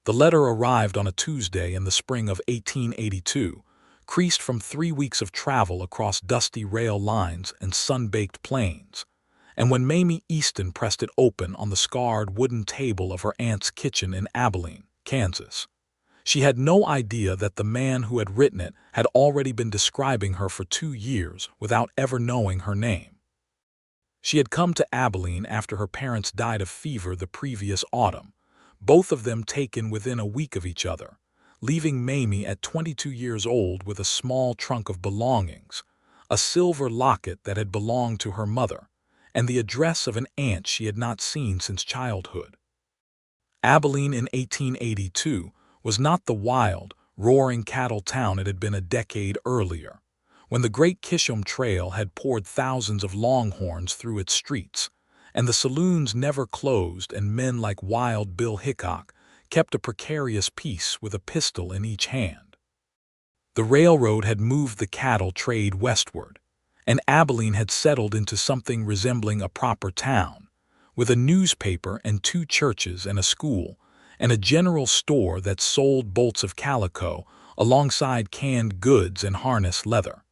The letter arrived on a Tuesday in the spring of 1882, creased from 3 weeks of travel across dusty rail lines and sun-baked plains. And when Mamie Easton pressed it open on the scarred wooden table of her aunt's kitchen in Abilene, Kansas, she had no idea that the man who had written it had already been describing her for 2 years without ever knowing her name. She had come to Abilene after her parents died of fever the previous autumn, both of them taken within a week of each other, leaving Mamie at 22 years old with a small trunk of belongings, a silver locket that had belonged to her mother, and the address of an aunt she had not seen since childhood. Abilene in 1882 was not the wild, roaring cattle town it had been a decade earlier, when the Great Kishom Trail had poured thousands of longhorns through its streets, and the saloons never closed and men like Wild Bill Hickok kept a precarious peace with a pistol in each hand. The railroad had moved the cattle trade westward, and Abilene had settled into something resembling a proper town, with a newspaper and 2 churches and a school, and a general store that sold bolts of calico alongside canned goods and harness leather.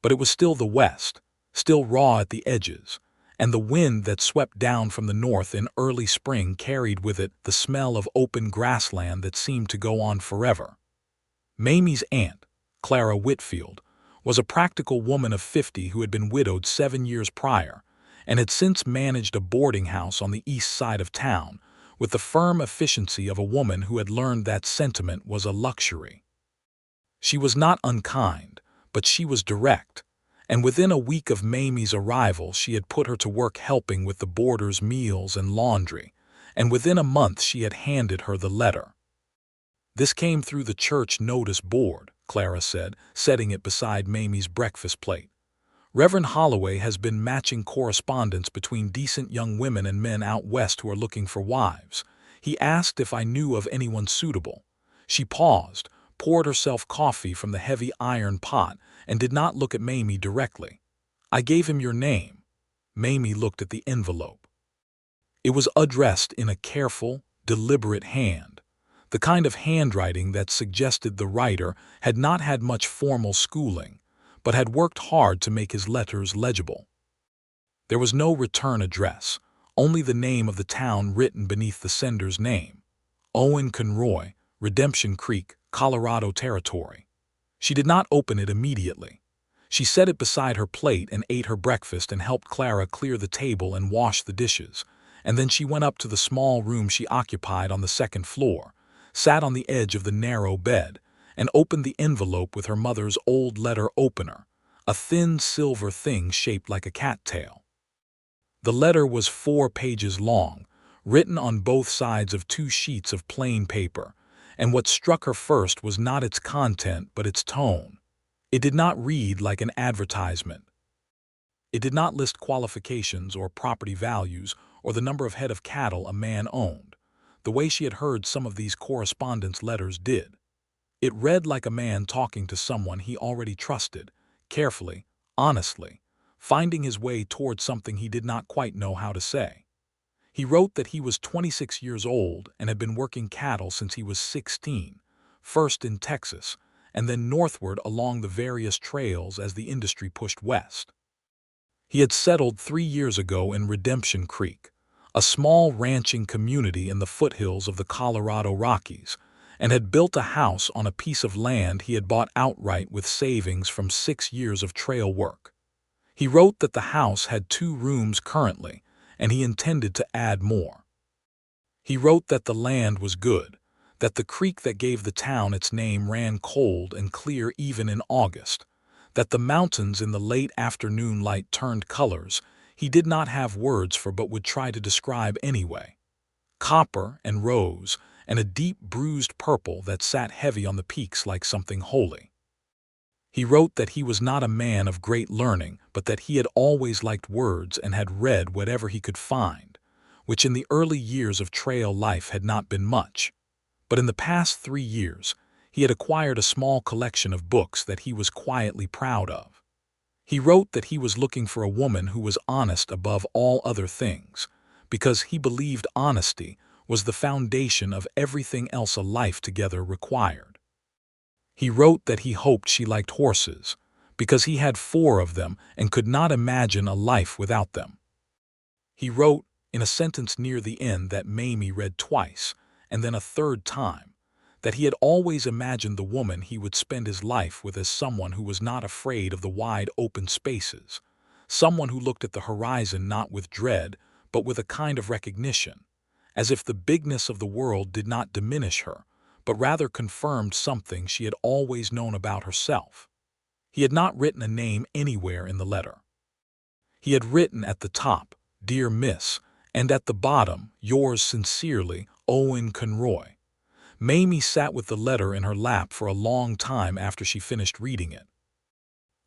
But it was still the West, still raw at the edges, and the wind that swept down from the north in early spring carried with it the smell of open grassland that seemed to go on forever. Mamie's aunt, Clara Whitfield, was a practical woman of 50 who had been widowed 7 years prior and had since managed a boarding house on the east side of town with the firm efficiency of a woman who had learned that sentiment was a luxury. She was not unkind, but she was direct, and within a week of Mamie's arrival she had put her to work helping with the boarders' meals and laundry, and within a month she had handed her the letter. "This came through the church notice board," Clara said, setting it beside Mamie's breakfast plate. "Reverend Holloway has been matching correspondence between decent young women and men out west who are looking for wives. He asked if I knew of anyone suitable." She paused, poured herself coffee from the heavy iron pot, and did not look at Mamie directly. "I gave him your name." Mamie looked at the envelope. It was addressed in a careful, deliberate hand, the kind of handwriting that suggested the writer had not had much formal schooling, but had worked hard to make his letters legible. There was no return address, only the name of the town written beneath the sender's name: Owen Conroy, Redemption Creek, Colorado Territory. She did not open it immediately. She set it beside her plate and ate her breakfast and helped Clara clear the table and wash the dishes, and then she went up to the small room she occupied on the second floor, sat on the edge of the narrow bed, and opened the envelope with her mother's old letter opener, a thin silver thing shaped like a cattail. The letter was 4 pages long, written on both sides of 2 sheets of plain paper, and what struck her first was not its content but its tone. It did not read like an advertisement. It did not list qualifications or property values or the number of head of cattle a man owned, the way she had heard some of these correspondence letters did. It read like a man talking to someone he already trusted, carefully, honestly, finding his way toward something he did not quite know how to say. He wrote that he was 26 years old and had been working cattle since he was 16, first in Texas, and then northward along the various trails as the industry pushed west. He had settled 3 years ago in Redemption Creek, a small ranching community in the foothills of the Colorado Rockies, and had built a house on a piece of land he had bought outright with savings from 6 years of trail work. He wrote that the house had 2 rooms currently, and he intended to add more. He wrote that the land was good, that the creek that gave the town its name ran cold and clear even in August, that the mountains in the late afternoon light turned colors he did not have words for but would try to describe anyway: copper and rose, and a deep bruised purple that sat heavy on the peaks like something holy. He wrote that he was not a man of great learning, but that he had always liked words and had read whatever he could find, which in the early years of trail life had not been much. But in the past 3 years, he had acquired a small collection of books that he was quietly proud of. He wrote that he was looking for a woman who was honest above all other things, because he believed honesty was the foundation of everything else a life together required. He wrote that he hoped she liked horses, because he had 4 of them and could not imagine a life without them. He wrote, in a sentence near the end that Mamie read twice, and then a third time, that he had always imagined the woman he would spend his life with as someone who was not afraid of the wide open spaces, someone who looked at the horizon not with dread, but with a kind of recognition, as if the bigness of the world did not diminish her, but rather confirmed something she had always known about herself. He had not written a name anywhere in the letter. He had written at the top, "Dear Miss," and at the bottom, "Yours sincerely, Owen Conroy." Mamie sat with the letter in her lap for a long time after she finished reading it.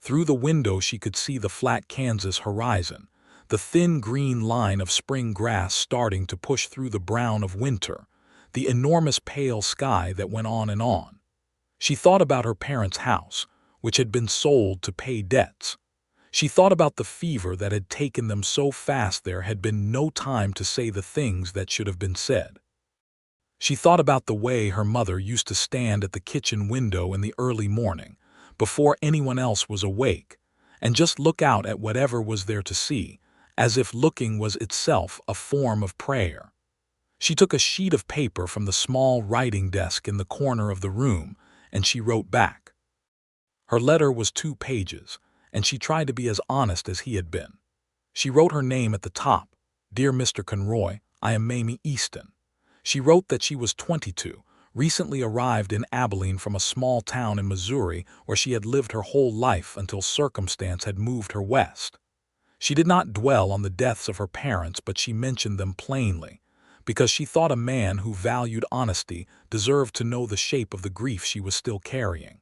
Through the window she could see the flat Kansas horizon, the thin green line of spring grass starting to push through the brown of winter, the enormous pale sky that went on and on. She thought about her parents' house, which had been sold to pay debts. She thought about the fever that had taken them so fast there had been no time to say the things that should have been said. She thought about the way her mother used to stand at the kitchen window in the early morning, before anyone else was awake, and just look out at whatever was there to see, as if looking was itself a form of prayer. She took a sheet of paper from the small writing desk in the corner of the room, and she wrote back. Her letter was 2 pages, and she tried to be as honest as he had been. She wrote her name at the top, "Dear Mr. Conroy, I am Mamie Easton." She wrote that she was 22, recently arrived in Abilene from a small town in Missouri where she had lived her whole life until circumstance had moved her west. She did not dwell on the deaths of her parents, but she mentioned them plainly, because she thought a man who valued honesty deserved to know the shape of the grief she was still carrying.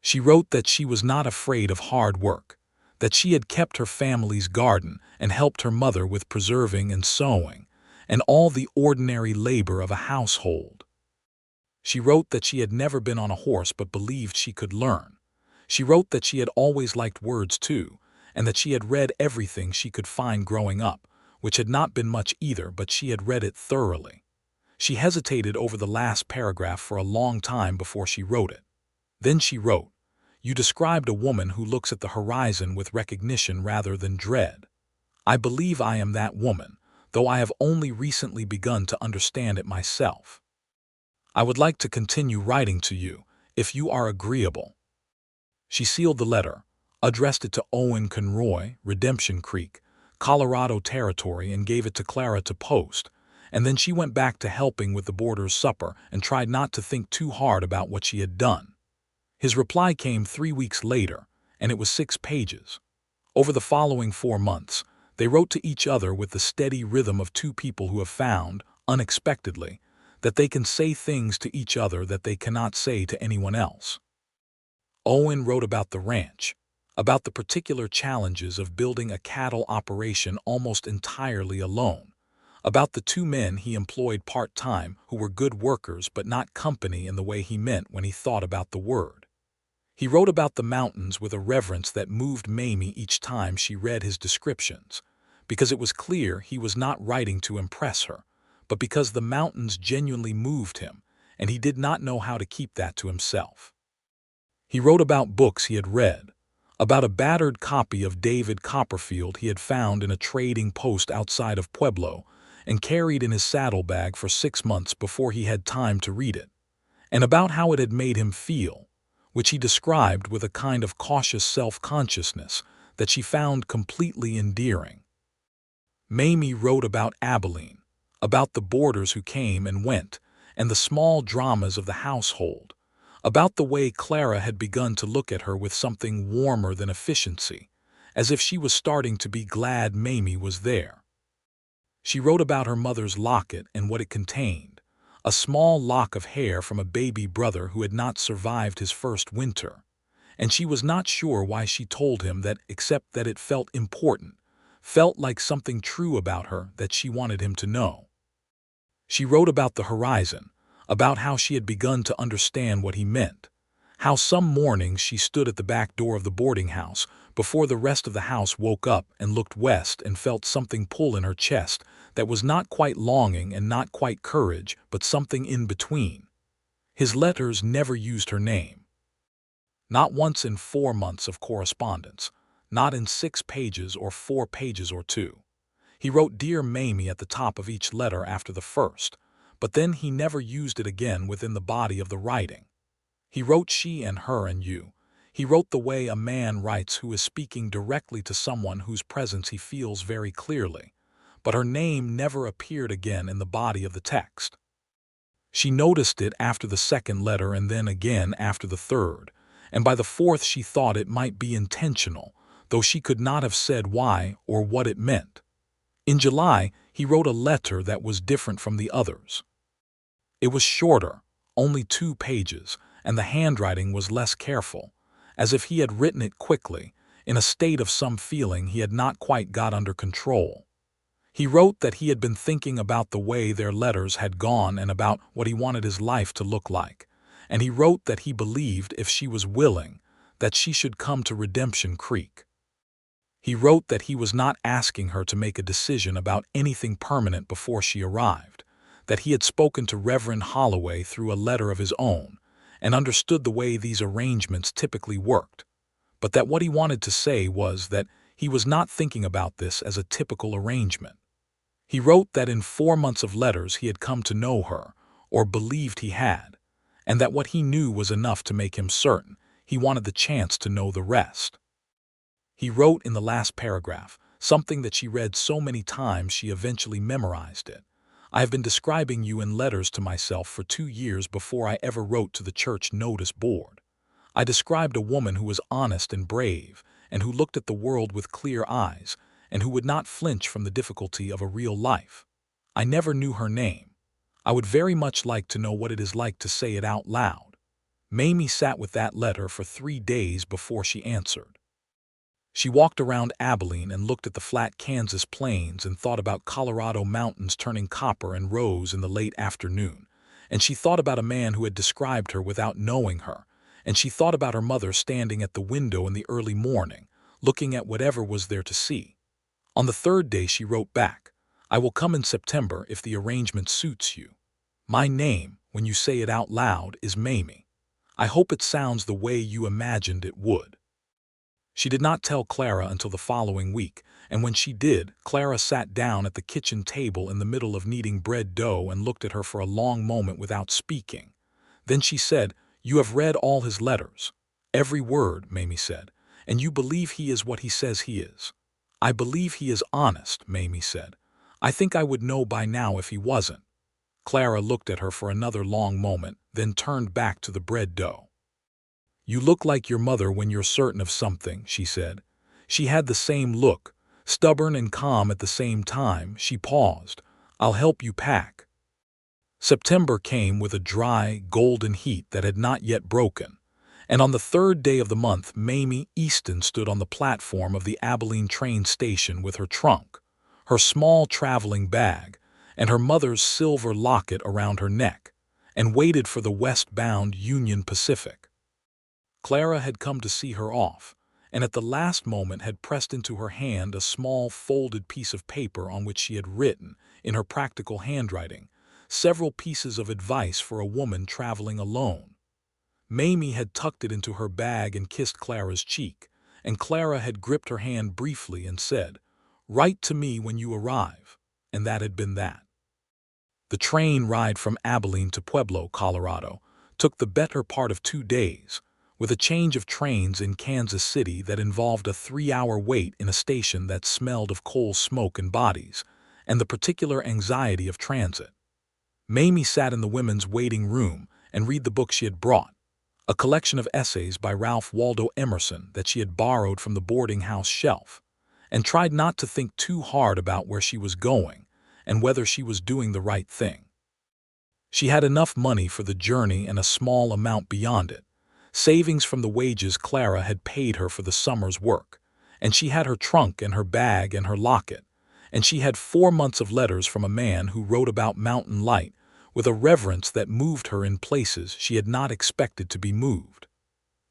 She wrote that she was not afraid of hard work, that she had kept her family's garden and helped her mother with preserving and sewing, and all the ordinary labor of a household. She wrote that she had never been on a horse but believed she could learn. She wrote that she had always liked words too, and that she had read everything she could find growing up, which had not been much either, but she had read it thoroughly. She hesitated over the last paragraph for a long time before she wrote it. Then she wrote, "You described a woman who looks at the horizon with recognition rather than dread. I believe I am that woman, though I have only recently begun to understand it myself. I would like to continue writing to you, if you are agreeable." She sealed the letter, addressed it to Owen Conroy, Redemption Creek, Colorado Territory, and gave it to Clara to post, and then she went back to helping with the boarder's supper and tried not to think too hard about what she had done. His reply came 3 weeks later, and it was 6 pages. Over the following 4 months, they wrote to each other with the steady rhythm of 2 people who have found, unexpectedly, that they can say things to each other that they cannot say to anyone else. Owen wrote about the ranch, about the particular challenges of building a cattle operation almost entirely alone, about the 2 men he employed part-time who were good workers but not company in the way he meant when he thought about the word. He wrote about the mountains with a reverence that moved Mamie each time she read his descriptions, because it was clear he was not writing to impress her, but because the mountains genuinely moved him, and he did not know how to keep that to himself. He wrote about books he had read, about a battered copy of David Copperfield he had found in a trading post outside of Pueblo and carried in his saddlebag for 6 months before he had time to read it, and about how it had made him feel, which he described with a kind of cautious self-consciousness that she found completely endearing. Mamie wrote about Abilene, about the boarders who came and went, and the small dramas of the household, about the way Clara had begun to look at her with something warmer than efficiency, as if she was starting to be glad Mamie was there. She wrote about her mother's locket and what it contained, a small lock of hair from a baby brother who had not survived his first winter, and she was not sure why she told him that, except that it felt important, felt like something true about her that she wanted him to know. She wrote about the horizon, about how she had begun to understand what he meant, how some mornings she stood at the back door of the boarding house before the rest of the house woke up and looked west and felt something pull in her chest that was not quite longing and not quite courage, but something in between. His letters never used her name. Not once in 4 months of correspondence, not in 6 pages or 4 pages or 2. He wrote "Dear Mamie" at the top of each letter after the first, but then he never used it again within the body of the writing. He wrote "she" and "her" and "you." He wrote the way a man writes who is speaking directly to someone whose presence he feels very clearly, but her name never appeared again in the body of the text. She noticed it after the second letter and then again after the third, and by the fourth she thought it might be intentional, though she could not have said why or what it meant. In July, he wrote a letter that was different from the others. It was shorter, only 2 pages, and the handwriting was less careful, as if he had written it quickly, in a state of some feeling he had not quite got under control. He wrote that he had been thinking about the way their letters had gone and about what he wanted his life to look like, and he wrote that he believed, if she was willing, that she should come to Redemption Creek. He wrote that he was not asking her to make a decision about anything permanent before she arrived, that he had spoken to Reverend Holloway through a letter of his own, and understood the way these arrangements typically worked, but that what he wanted to say was that he was not thinking about this as a typical arrangement. He wrote that in 4 months of letters he had come to know her, or believed he had, and that what he knew was enough to make him certain he wanted the chance to know the rest. He wrote in the last paragraph something that she read so many times she eventually memorized it. "I have been describing you in letters to myself for 2 years before I ever wrote to the church notice board. I described a woman who was honest and brave, and who looked at the world with clear eyes, and who would not flinch from the difficulty of a real life. I never knew her name. I would very much like to know what it is like to say it out loud." Mamie sat with that letter for 3 days before she answered. She walked around Abilene and looked at the flat Kansas plains and thought about Colorado mountains turning copper and rose in the late afternoon, and she thought about a man who had described her without knowing her, and she thought about her mother standing at the window in the early morning, looking at whatever was there to see. On the 3rd day she wrote back, "I will come in September if the arrangement suits you. My name, when you say it out loud, is Mamie. I hope it sounds the way you imagined it would." She did not tell Clara until the following week, and when she did, Clara sat down at the kitchen table in the middle of kneading bread dough and looked at her for a long moment without speaking. Then she said, "You have read all his letters." "Every word," Mamie said, "and you believe he is what he says he is." "I believe he is honest," Mamie said. "I think I would know by now if he wasn't." Clara looked at her for another long moment, then turned back to the bread dough. "You look like your mother when you're certain of something," she said. She had the same look, stubborn and calm at the same time. She paused. "I'll help you pack." September came with a dry, golden heat that had not yet broken, and on the 3rd day of the month Mamie Easton stood on the platform of the Abilene train station with her trunk, her small traveling bag, and her mother's silver locket around her neck, and waited for the westbound Union Pacific. Clara had come to see her off, and at the last moment had pressed into her hand a small folded piece of paper on which she had written, in her practical handwriting, several pieces of advice for a woman traveling alone. Mamie had tucked it into her bag and kissed Clara's cheek, and Clara had gripped her hand briefly and said, "Write to me when you arrive," and that had been that. The train ride from Abilene to Pueblo, Colorado, took the better part of 2 days, with a change of trains in Kansas City that involved a 3-hour wait in a station that smelled of coal smoke and bodies, and the particular anxiety of transit. Mamie sat in the women's waiting room and read the book she had brought, a collection of essays by Ralph Waldo Emerson that she had borrowed from the boarding house shelf, and tried not to think too hard about where she was going and whether she was doing the right thing. She had enough money for the journey and a small amount beyond it, savings from the wages Clara had paid her for the summer's work, and she had her trunk and her bag and her locket, and she had 4 months of letters from a man who wrote about mountain light with a reverence that moved her in places she had not expected to be moved.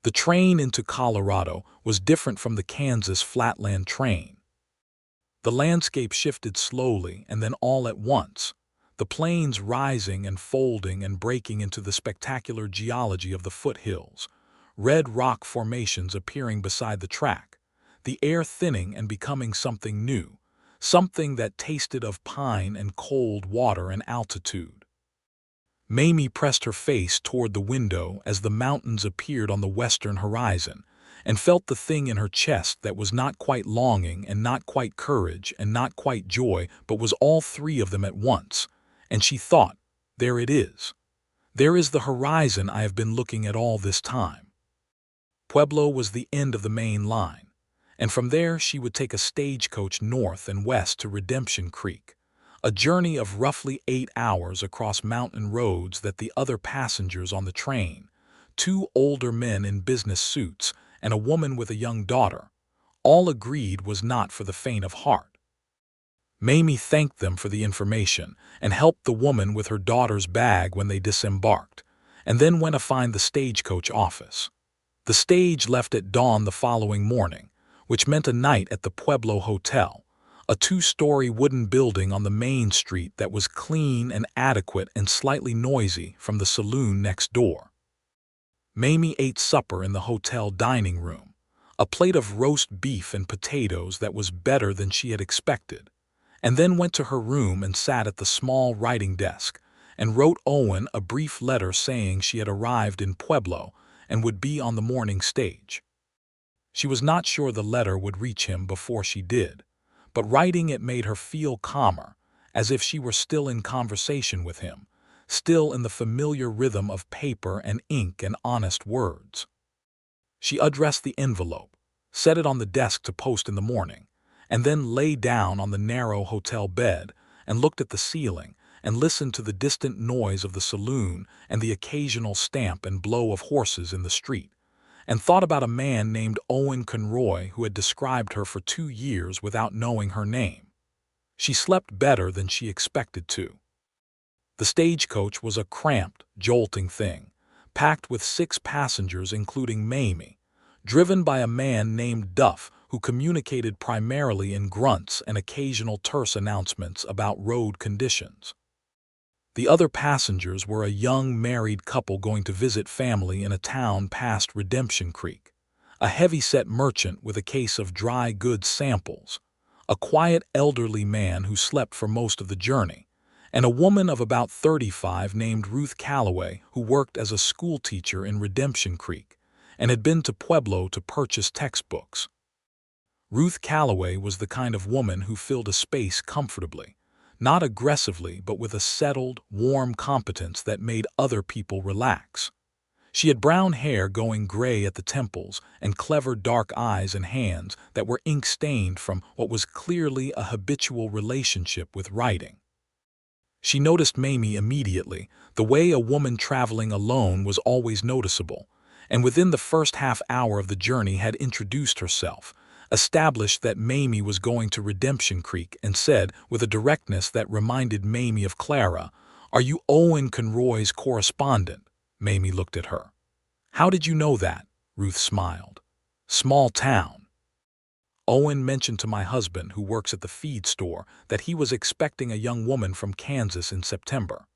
The train into Colorado was different from the Kansas flatland train. The landscape shifted slowly and then all at once, the plains rising and folding and breaking into the spectacular geology of the foothills, red rock formations appearing beside the track, the air thinning and becoming something new, something that tasted of pine and cold water and altitude. Mamie pressed her face toward the window as the mountains appeared on the western horizon, and felt the thing in her chest that was not quite longing and not quite courage and not quite joy, but was all three of them at once. And she thought, there it is. There is the horizon I have been looking at all this time. Pueblo was the end of the main line, and from there she would take a stagecoach north and west to Redemption Creek, a journey of roughly 8 hours across mountain roads that the other passengers on the train, 2 older men in business suits and a woman with a young daughter, all agreed was not for the faint of heart. Mamie thanked them for the information and helped the woman with her daughter's bag when they disembarked, and then went to find the stagecoach office. The stage left at dawn the following morning, which meant a night at the Pueblo Hotel, a 2-story wooden building on the main street that was clean and adequate and slightly noisy from the saloon next door. Mamie ate supper in the hotel dining room, a plate of roast beef and potatoes that was better than she had expected, and then went to her room and sat at the small writing desk and wrote Owen a brief letter saying she had arrived in Pueblo and would be on the morning stage. She was not sure the letter would reach him before she did, but writing it made her feel calmer, as if she were still in conversation with him, still in the familiar rhythm of paper and ink and honest words. She addressed the envelope, set it on the desk to post in the morning, and then lay down on the narrow hotel bed and looked at the ceiling and listened to the distant noise of the saloon and the occasional stamp and blow of horses in the street, and thought about a man named Owen Conroy who had described her for 2 years without knowing her name. She slept better than she expected to. The stagecoach was a cramped, jolting thing, packed with 6 passengers including Mamie, driven by a man named Duff who communicated primarily in grunts and occasional terse announcements about road conditions. The other passengers were a young married couple going to visit family in a town past Redemption Creek, a heavy-set merchant with a case of dry goods samples, a quiet elderly man who slept for most of the journey, and a woman of about 35 named Ruth Calloway who worked as a school teacher in Redemption Creek and had been to Pueblo to purchase textbooks. Ruth Calloway was the kind of woman who filled a space comfortably, not aggressively but with a settled, warm competence that made other people relax. She had brown hair going gray at the temples and clever dark eyes and hands that were ink-stained from what was clearly a habitual relationship with writing. She noticed Mamie immediately, the way a woman traveling alone was always noticeable, and within the first half-hour of the journey had introduced herself, established that Mamie was going to Redemption Creek, and said, with a directness that reminded Mamie of Clara, "Are you Owen Conroy's correspondent?" Mamie looked at her. "How did you know that?" Ruth smiled. "Small town." Owen mentioned to my husband, who works at the feed store, that he was expecting a young woman from Kansas in September.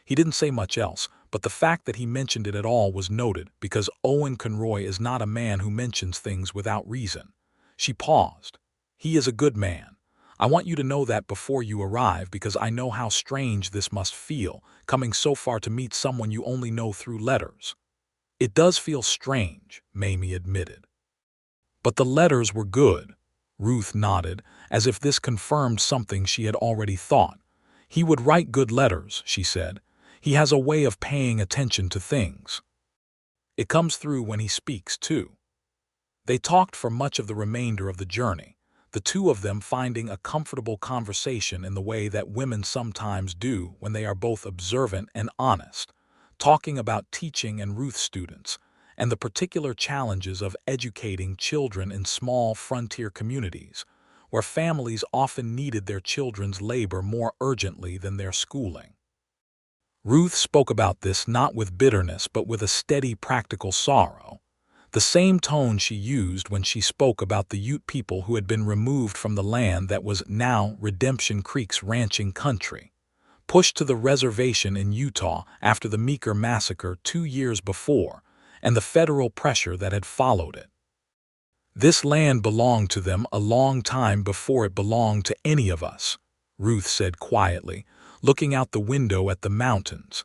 He didn't say much else, but the fact that he mentioned it at all was noted because Owen Conroy is not a man who mentions things without reason. She paused. "He is a good man. I want you to know that before you arrive because I know how strange this must feel, coming so far to meet someone you only know through letters." "It does feel strange," Mamie admitted. "But the letters were good." Ruth nodded, as if this confirmed something she had already thought. "He would write good letters," she said. "He has a way of paying attention to things. It comes through when he speaks, too." They talked for much of the remainder of the journey, the two of them finding a comfortable conversation in the way that women sometimes do when they are both observant and honest, talking about teaching and Ruth students, and the particular challenges of educating children in small frontier communities, where families often needed their children's labor more urgently than their schooling. Ruth spoke about this not with bitterness but with a steady practical sorrow. The same tone she used when she spoke about the Ute people who had been removed from the land that was now Redemption Creek's ranching country, pushed to the reservation in Utah after the Meeker massacre 2 years before, and the federal pressure that had followed it. "This land belonged to them a long time before it belonged to any of us," Ruth said quietly, looking out the window at the mountains,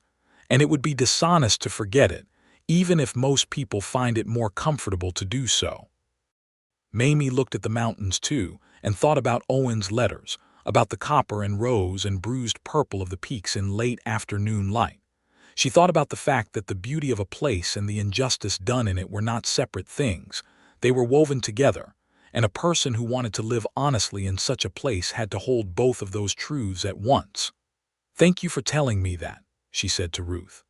"and it would be dishonest to forget it, even if most people find it more comfortable to do so." Mamie looked at the mountains too, and thought about Owen's letters, about the copper and rose and bruised purple of the peaks in late afternoon light. She thought about the fact that the beauty of a place and the injustice done in it were not separate things. They were woven together, and a person who wanted to live honestly in such a place had to hold both of those truths at once. "Thank you for telling me that," she said to Ruth.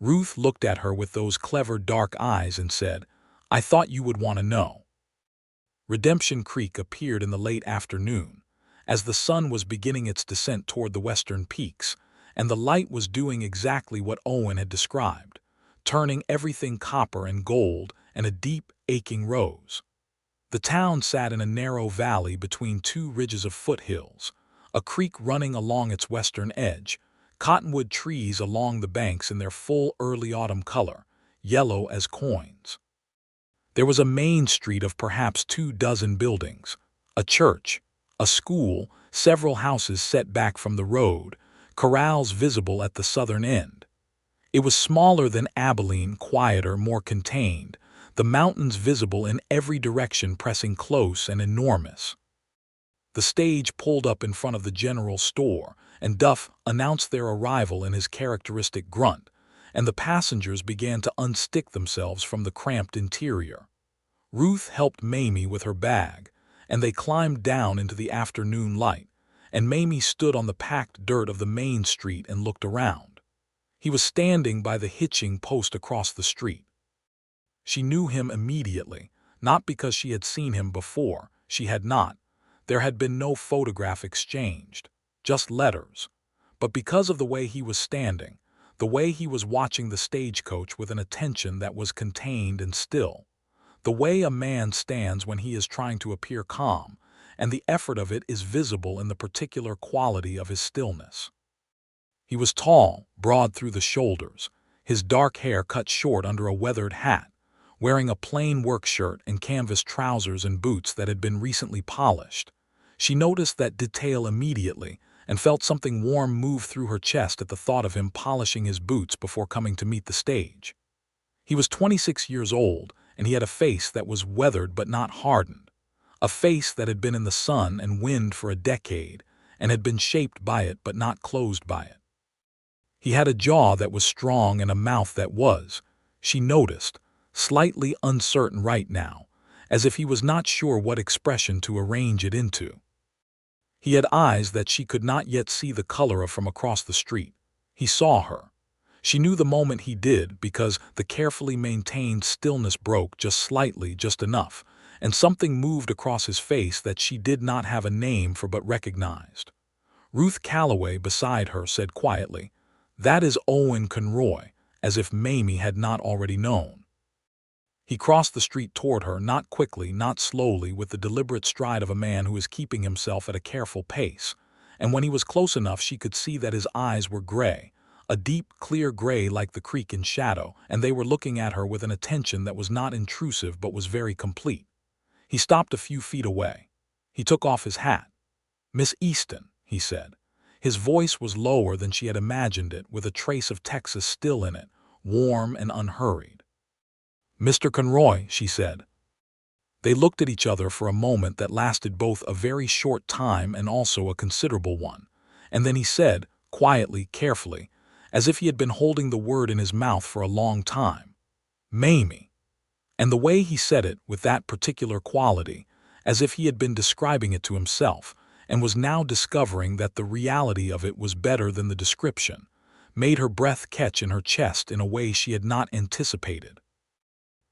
Ruth looked at her with those clever dark eyes and said, "I thought you would want to know." Redemption Creek appeared in the late afternoon, as the sun was beginning its descent toward the western peaks, and the light was doing exactly what Owen had described, turning everything copper and gold and a deep, aching rose. The town sat in a narrow valley between two ridges of foothills, a creek running along its western edge, cottonwood trees along the banks in their full early autumn color, yellow as coins. There was a main street of perhaps 24 buildings, a church, a school, several houses set back from the road, corrals visible at the southern end. It was smaller than Abilene, quieter, more contained, the mountains visible in every direction pressing close and enormous. The stage pulled up in front of the general store, and Duff announced their arrival in his characteristic grunt, and the passengers began to unstick themselves from the cramped interior. Ruth helped Mamie with her bag, and they climbed down into the afternoon light, and Mamie stood on the packed dirt of the main street and looked around. He was standing by the hitching post across the street. She knew him immediately, not because she had seen him before. She had not. There had been no photograph exchanged, just letters. But because of the way he was standing, the way he was watching the stagecoach with an attention that was contained and still, the way a man stands when he is trying to appear calm, and the effort of it is visible in the particular quality of his stillness. He was tall, broad through the shoulders, his dark hair cut short under a weathered hat, wearing a plain work shirt and canvas trousers and boots that had been recently polished. She noticed that detail immediately and felt something warm move through her chest at the thought of him polishing his boots before coming to meet the stage. He was 26 years old, and he had a face that was weathered but not hardened, a face that had been in the sun and wind for a decade and had been shaped by it but not closed by it. He had a jaw that was strong and a mouth that was, she noticed, slightly uncertain right now, as if he was not sure what expression to arrange it into. He had eyes that she could not yet see the color of from across the street. He saw her. She knew the moment he did because the carefully maintained stillness broke just slightly, just enough, and something moved across his face that she did not have a name for but recognized. Ruth Calloway beside her said quietly, "That is Owen Conroy," as if Mamie had not already known. He crossed the street toward her, not quickly, not slowly, with the deliberate stride of a man who is keeping himself at a careful pace, and when he was close enough she could see that his eyes were gray, a deep, clear gray like the creek in shadow, and they were looking at her with an attention that was not intrusive but was very complete. He stopped a few feet away. He took off his hat. "Miss Easton," he said. His voice was lower than she had imagined it, with a trace of Texas still in it, warm and unhurried. "Mr. Conroy," she said. They looked at each other for a moment that lasted both a very short time and also a considerable one, and then he said, quietly, carefully, as if he had been holding the word in his mouth for a long time, "Mamie." And the way he said it, with that particular quality, as if he had been describing it to himself, and was now discovering that the reality of it was better than the description, made her breath catch in her chest in a way she had not anticipated.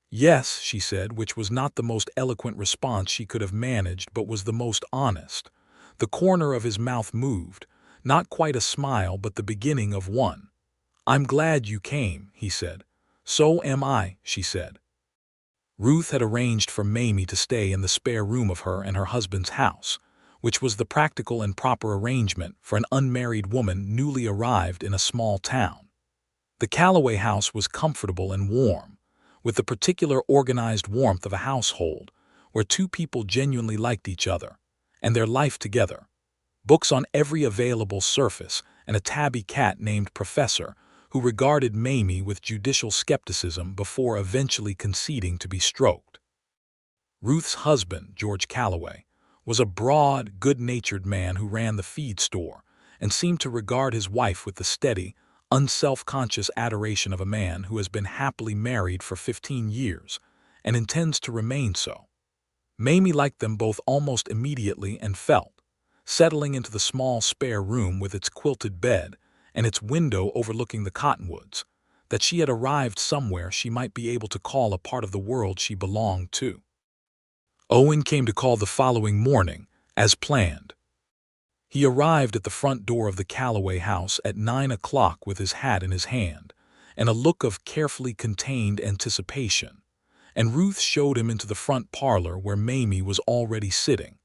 "Yes," she said, which was not the most eloquent response she could have managed but was the most honest. The corner of his mouth moved, not quite a smile but the beginning of one. "I'm glad you came," he said. "So am I," she said. Ruth had arranged for Mamie to stay in the spare room of her and her husband's house, which was the practical and proper arrangement for an unmarried woman newly arrived in a small town. The Calloway house was comfortable and warm, with the particular organized warmth of a household where two people genuinely liked each other and their life together. Books on every available surface, and a tabby cat named Professor, who regarded Mamie with judicial skepticism before eventually conceding to be stroked. Ruth's husband, George Calloway, was a broad, good-natured man who ran the feed store and seemed to regard his wife with the steady, unself-conscious adoration of a man who has been happily married for 15 years and intends to remain so. Mamie liked them both almost immediately and felt, settling into the small spare room with its quilted bed and its window overlooking the cottonwoods, that she had arrived somewhere she might be able to call a part of the world she belonged to. Owen came to call the following morning, as planned. He arrived at the front door of the Calloway house at 9 o'clock with his hat in his hand and a look of carefully contained anticipation, and Ruth showed him into the front parlor where Mamie was already sitting,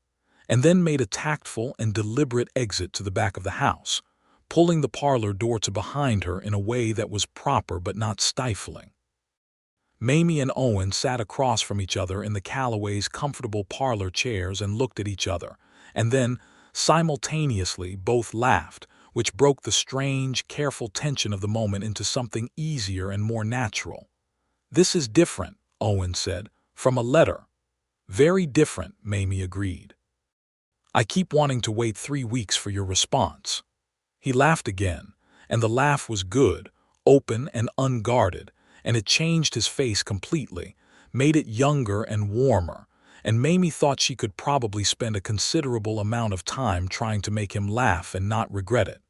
and then made a tactful and deliberate exit to the back of the house, pulling the parlor door to behind her in a way that was proper but not stifling. Mamie and Owen sat across from each other in the Calloway's comfortable parlor chairs and looked at each other, and then, simultaneously, both laughed, which broke the strange, careful tension of the moment into something easier and more natural. "This is different," Owen said, "from a letter." "Very different," Mamie agreed. "I keep wanting to wait 3 weeks for your response." He laughed again, and the laugh was good, open and unguarded, and it changed his face completely, made it younger and warmer, and Mamie thought she could probably spend a considerable amount of time trying to make him laugh and not regret it.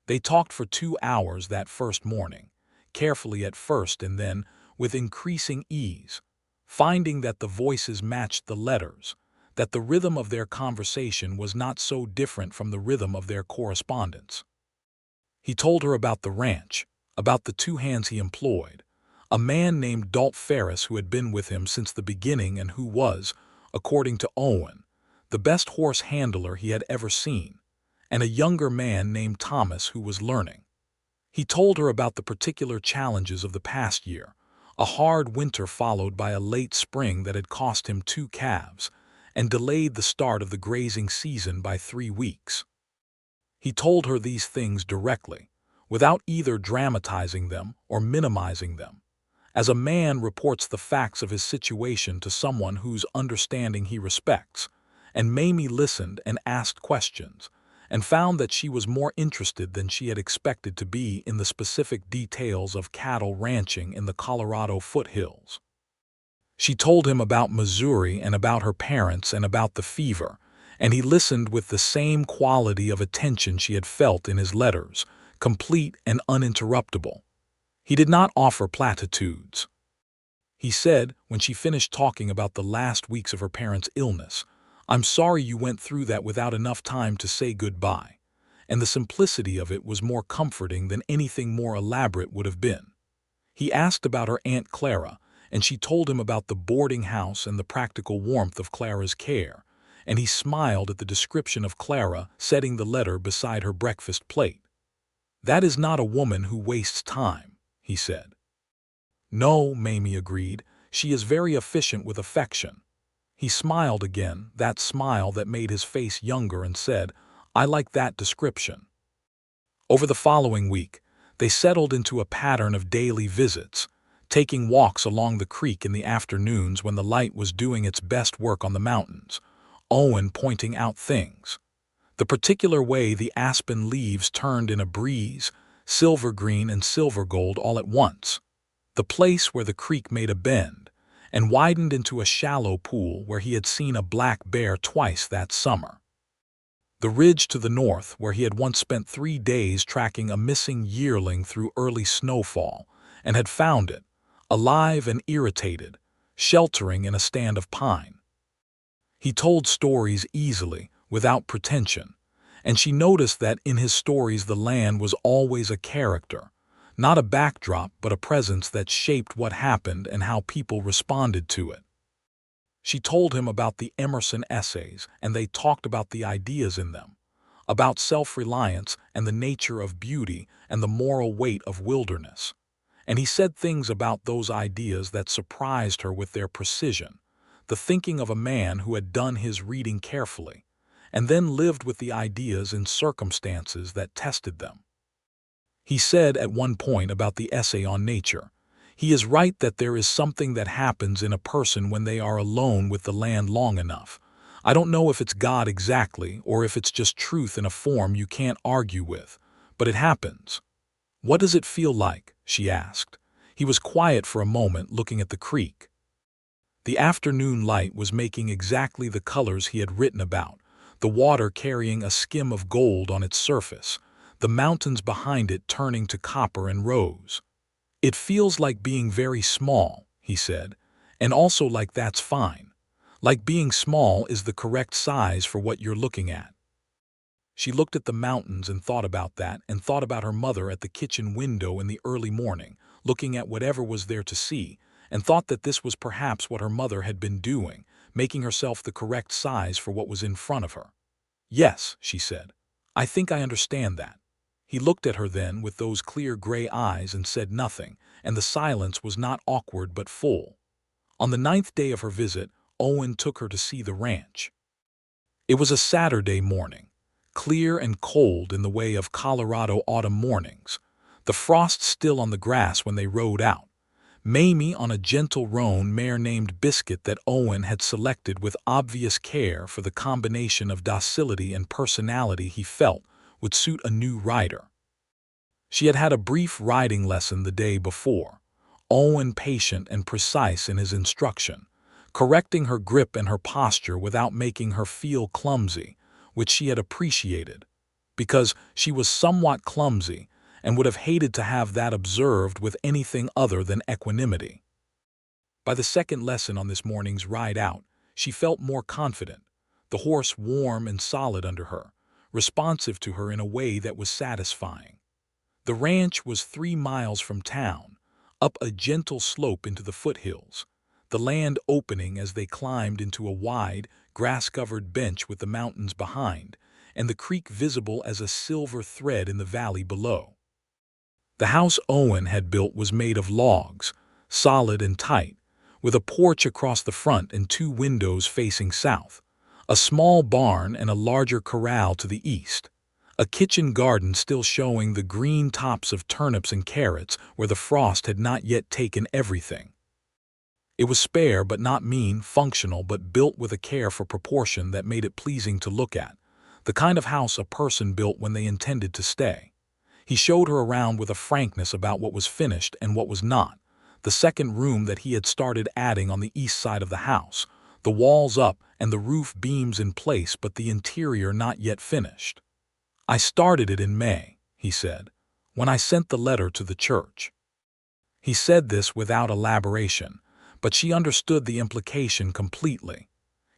They talked for 2 hours that first morning, carefully at first and then with increasing ease, finding that the voices matched the letters, that the rhythm of their conversation was not so different from the rhythm of their correspondence. He told her about the ranch, about the 2 hands he employed, a man named Dalt Ferris who had been with him since the beginning and who was, according to Owen, the best horse handler he had ever seen, and a younger man named Thomas who was learning. He told her about the particular challenges of the past year, a hard winter followed by a late spring that had cost him 2 calves and delayed the start of the grazing season by 3 weeks. He told her these things directly, without either dramatizing them or minimizing them, as a man reports the facts of his situation to someone whose understanding he respects, and Mamie listened and asked questions, and found that she was more interested than she had expected to be in the specific details of cattle ranching in the Colorado foothills. She told him about Missouri and about her parents and about the fever, and he listened with the same quality of attention she had felt in his letters, complete and uninterruptible. He did not offer platitudes. He said, when she finished talking about the last weeks of her parents' illness, "I'm sorry you went through that without enough time to say goodbye," and the simplicity of it was more comforting than anything more elaborate would have been. He asked about her Aunt Clara, and she told him about the boarding house and the practical warmth of Clara's care, and he smiled at the description of Clara setting the letter beside her breakfast plate. "That is not a woman who wastes time," he said. "No," Mamie agreed, "she is very efficient with affection." He smiled again, that smile that made his face younger, and said, "I like that description." Over the following week, they settled into a pattern of daily visits, taking walks along the creek in the afternoons when the light was doing its best work on the mountains, Owen pointing out things. The particular way the aspen leaves turned in a breeze, silver green and silver gold all at once. The place where the creek made a bend and widened into a shallow pool where he had seen a black bear twice that summer. The ridge to the north where he had once spent 3 days tracking a missing yearling through early snowfall and had found it, alive and irritated, sheltering in a stand of pine. He told stories easily, without pretension, and she noticed that in his stories the land was always a character, Not a backdrop, but a presence that shaped what happened and how people responded to it. She told him about the Emerson essays, and they talked about the ideas in them, about self-reliance and the nature of beauty and the moral weight of wilderness. And he said things about those ideas that surprised her with their precision, the thinking of a man who had done his reading carefully, and then lived with the ideas in circumstances that tested them. He said at one point about the essay on nature, "He is right that there is something that happens in a person when they are alone with the land long enough. I don't know if it's God exactly or if it's just truth in a form you can't argue with, but it happens." "What does it feel like?" she asked. He was quiet for a moment, looking at the creek. The afternoon light was making exactly the colors he had written about, the water carrying a skim of gold on its surface, the mountains behind it turning to copper and rose. "It feels like being very small," he said, "and also like that's fine. Like being small is the correct size for what you're looking at." She looked at the mountains and thought about that, and thought about her mother at the kitchen window in the early morning, looking at whatever was there to see, and thought that this was perhaps what her mother had been doing, making herself the correct size for what was in front of her. "Yes," she said, "I think I understand that." He looked at her then with those clear gray eyes and said nothing, and the silence was not awkward but full. On the 9th day of her visit, Owen took her to see the ranch. It was a Saturday morning, clear and cold in the way of Colorado autumn mornings, the frost still on the grass when they rode out. Mamie on a gentle roan mare named Biscuit that Owen had selected with obvious care for the combination of docility and personality he felt would suit a new rider. She had had a brief riding lesson the day before, Owen patient and precise in his instruction, correcting her grip and her posture without making her feel clumsy, which she had appreciated, because she was somewhat clumsy and would have hated to have that observed with anything other than equanimity. By the second lesson on this morning's ride out, she felt more confident, the horse warm and solid under her, responsive to her in a way that was satisfying. The ranch was 3 miles from town, up a gentle slope into the foothills, the land opening as they climbed into a wide, grass-covered bench with the mountains behind, and the creek visible as a silver thread in the valley below. The house Owen had built was made of logs, solid and tight, with a porch across the front and 2 windows facing south, a small barn and a larger corral to the east, a kitchen garden still showing the green tops of turnips and carrots where the frost had not yet taken everything. It was spare but not mean, functional but built with a care for proportion that made it pleasing to look at, the kind of house a person built when they intended to stay. He showed her around with a frankness about what was finished and what was not, the second room that he had started adding on the east side of the house, the walls up and the roof beams in place but the interior not yet finished. "I started it in May," he said, "when I sent the letter to the church." He said this without elaboration, but she understood the implication completely.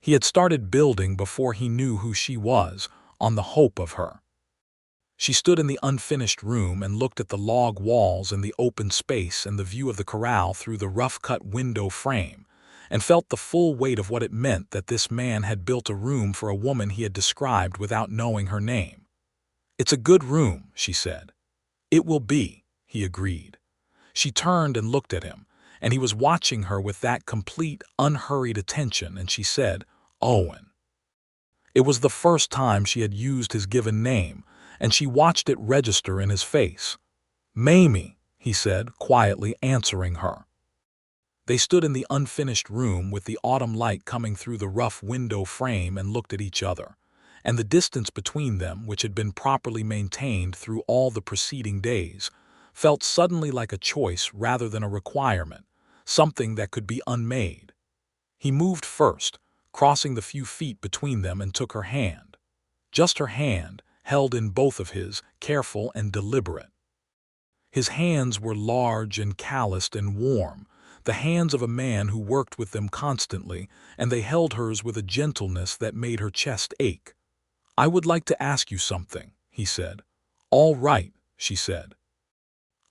He had started building before he knew who she was, on the hope of her. She stood in the unfinished room and looked at the log walls and the open space and the view of the corral through the rough-cut window frame, and felt the full weight of what it meant that this man had built a room for a woman he had described without knowing her name. "It's a good room," she said. "It will be," he agreed. She turned and looked at him, and he was watching her with that complete, unhurried attention, and she said, "Owen." It was the first time she had used his given name, and she watched it register in his face. "Mamie," he said, quietly answering her. They stood in the unfinished room with the autumn light coming through the rough window frame and looked at each other, and the distance between them, which had been properly maintained through all the preceding days, felt suddenly like a choice rather than a requirement, something that could be unmade. He moved first, crossing the few feet between them, and took her hand. Just her hand, held in both of his, careful and deliberate. His hands were large and calloused and warm, the hands of a man who worked with them constantly, and they held hers with a gentleness that made her chest ache. "I would like to ask you something," he said. "All right," she said.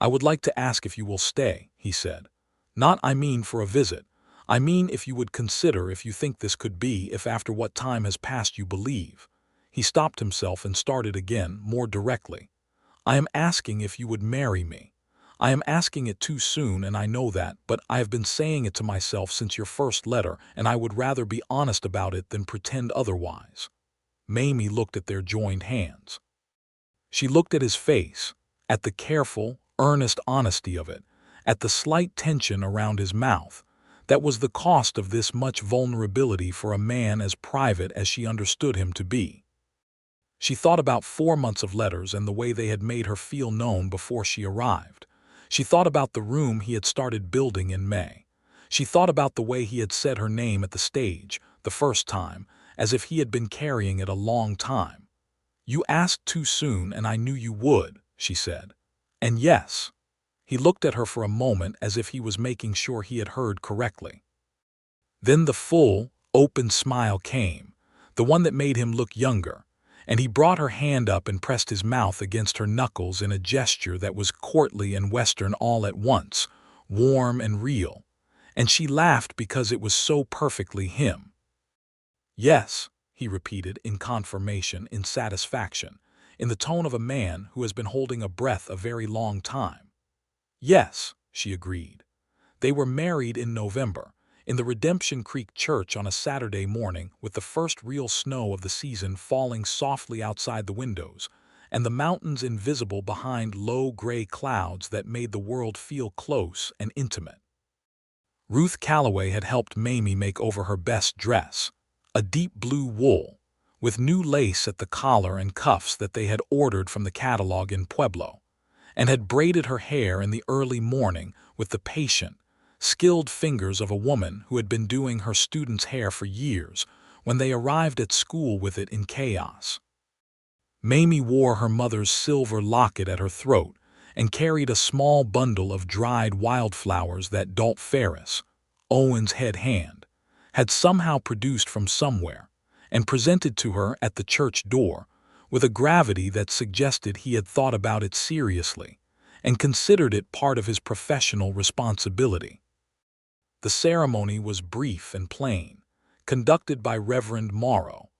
"I would like to ask if you will stay," he said. "Not, I mean, for a visit. I mean if you would consider if you think this could be, if after what time has passed you believe." He stopped himself and started again, more directly. "I am asking if you would marry me. I am asking it too soon, and I know that, but I have been saying it to myself since your first letter, and I would rather be honest about it than pretend otherwise." Mamie looked at their joined hands. She looked at his face, at the careful, earnest honesty of it, at the slight tension around his mouth. That was the cost of this much vulnerability for a man as private as she understood him to be. She thought about 4 months of letters and the way they had made her feel known before she arrived. She thought about the room he had started building in May. She thought about the way he had said her name at the stage, the first time, as if he had been carrying it a long time. "You asked too soon, and I knew you would," she said. "And yes." He looked at her for a moment as if he was making sure he had heard correctly. Then the full, open smile came, the one that made him look younger, and he brought her hand up and pressed his mouth against her knuckles in a gesture that was courtly and Western all at once, warm and real, and she laughed because it was so perfectly him. "Yes," he repeated in confirmation, in satisfaction, in the tone of a man who has been holding a breath a very long time. "Yes," she agreed. They were married in November, in the Redemption Creek Church on a Saturday morning, with the first real snow of the season falling softly outside the windows, and the mountains invisible behind low gray clouds that made the world feel close and intimate. Ruth Calloway had helped Mamie make over her best dress, a deep blue wool, with new lace at the collar and cuffs that they had ordered from the catalog in Pueblo, and had braided her hair in the early morning with the patient, skilled fingers of a woman who had been doing her students' hair for years when they arrived at school with it in chaos. Mamie wore her mother's silver locket at her throat and carried a small bundle of dried wildflowers that Dalt Ferris, Owen's head hand, had somehow produced from somewhere and presented to her at the church door with a gravity that suggested he had thought about it seriously and considered it part of his professional responsibility. The ceremony was brief and plain, conducted by Reverend Morrow,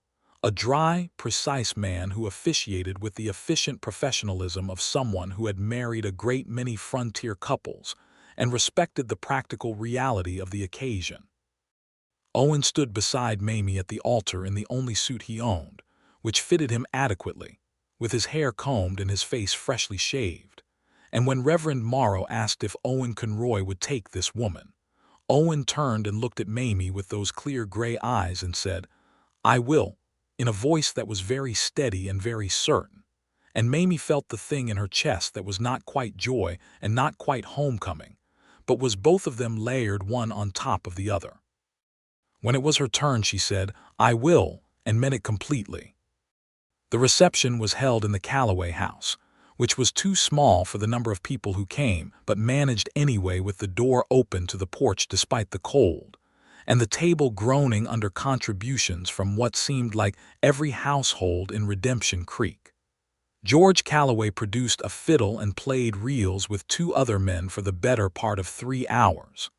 a dry, precise man who officiated with the efficient professionalism of someone who had married a great many frontier couples and respected the practical reality of the occasion. Owen stood beside Mamie at the altar in the only suit he owned, which fitted him adequately, with his hair combed and his face freshly shaved. And when Reverend Morrow asked if Owen Conroy would take this woman, Owen turned and looked at Mamie with those clear gray eyes and said, "I will," in a voice that was very steady and very certain. And Mamie felt the thing in her chest that was not quite joy and not quite homecoming, but was both of them layered one on top of the other. When it was her turn, she said, "I will," and meant it completely. The reception was held in the Calloway house, which was too small for the number of people who came, but managed anyway with the door open to the porch despite the cold, and the table groaning under contributions from what seemed like every household in Redemption Creek. George Calloway produced a fiddle and played reels with 2 other men for the better part of 3 hours.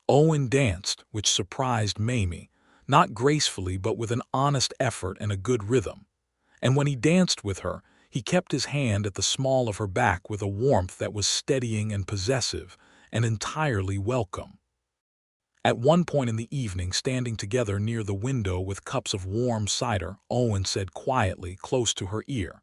Owen danced, which surprised Mamie, not gracefully but with an honest effort and a good rhythm, and when he danced with her, he kept his hand at the small of her back with a warmth that was steadying and possessive and entirely welcome. At one point in the evening, standing together near the window with cups of warm cider, Owen said quietly, close to her ear,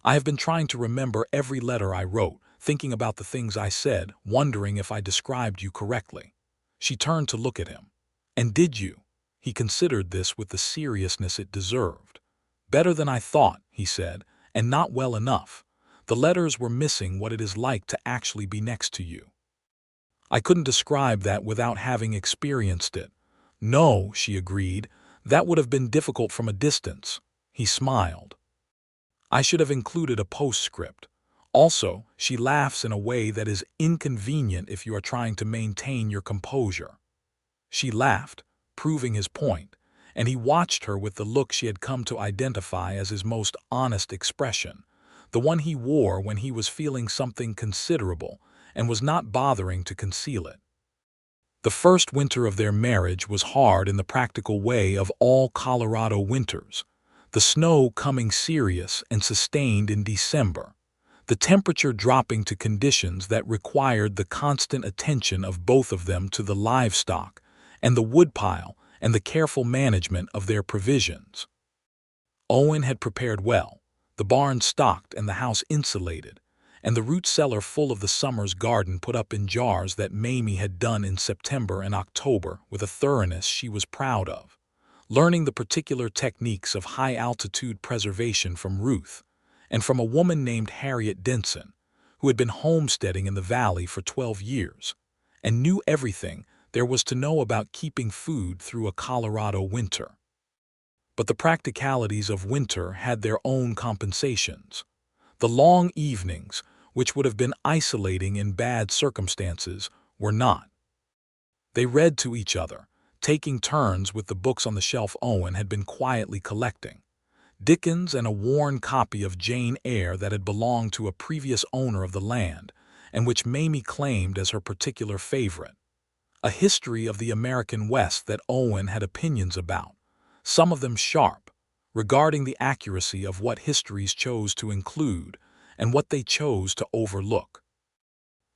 "I have been trying to remember every letter I wrote, thinking about the things I said, wondering if I described you correctly." She turned to look at him. "And did you?" He considered this with the seriousness it deserved. "Better than I thought," he said, "and not well enough. The letters were missing what it is like to actually be next to you. I couldn't describe that without having experienced it." "No," she agreed, "that would have been difficult from a distance." He smiled. "I should have included a postscript. Also, she laughs in a way that is inconvenient if you are trying to maintain your composure." She laughed, proving his point, and he watched her with the look she had come to identify as his most honest expression, the one he wore when he was feeling something considerable and was not bothering to conceal it. The first winter of their marriage was hard in the practical way of all Colorado winters, the snow coming serious and sustained in December, the temperature dropping to conditions that required the constant attention of both of them to the livestock and the woodpile and the careful management of their provisions. Owen had prepared well, the barn stocked and the house insulated, and the root cellar full of the summer's garden put up in jars that Mamie had done in September and October with a thoroughness she was proud of, learning the particular techniques of high-altitude preservation from Ruth, and from a woman named Harriet Denson, who had been homesteading in the valley for 12 years, and knew everything there was to know about keeping food through a Colorado winter. But the practicalities of winter had their own compensations. The long evenings, which would have been isolating in bad circumstances, were not. They read to each other, taking turns with the books on the shelf Owen had been quietly collecting. Dickens and a worn copy of Jane Eyre that had belonged to a previous owner of the land, and which Mamie claimed as her particular favorite. A history of the American West that Owen had opinions about, some of them sharp, regarding the accuracy of what histories chose to include and what they chose to overlook.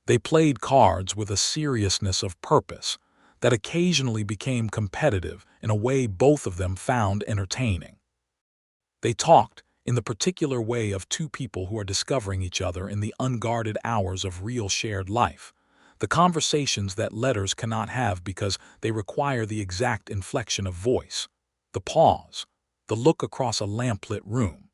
They played cards with a seriousness of purpose that occasionally became competitive in a way both of them found entertaining. They talked in the particular way of two people who are discovering each other in the unguarded hours of real shared life, the conversations that letters cannot have because they require the exact inflection of voice, the pause, the look across a lamplit room.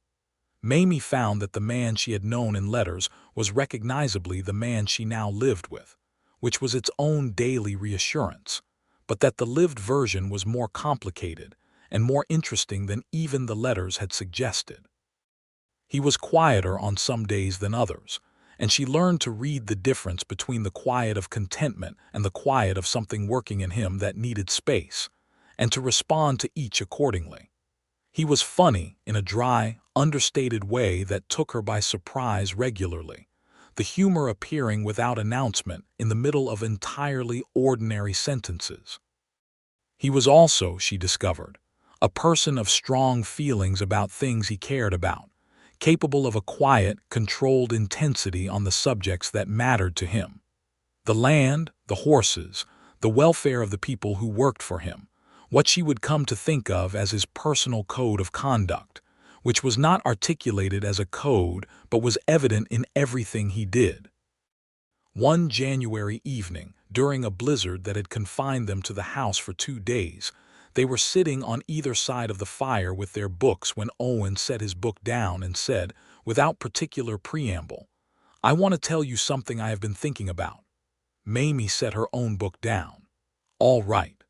Mamie found that the man she had known in letters was recognizably the man she now lived with, which was its own daily reassurance, but that the lived version was more complicated and more interesting than even the letters had suggested. He was quieter on some days than others, and she learned to read the difference between the quiet of contentment and the quiet of something working in him that needed space, and to respond to each accordingly. He was funny in a dry, understated way that took her by surprise regularly, the humor appearing without announcement in the middle of entirely ordinary sentences. He was also, she discovered, a person of strong feelings about things he cared about, capable of a quiet, controlled intensity on the subjects that mattered to him. The land, the horses, the welfare of the people who worked for him, what she would come to think of as his personal code of conduct, which was not articulated as a code but was evident in everything he did. One January evening, during a blizzard that had confined them to the house for 2 days, they were sitting on either side of the fire with their books when Owen set his book down and said, without particular preamble, "I want to tell you something I have been thinking about." Mamie set her own book down. "All right."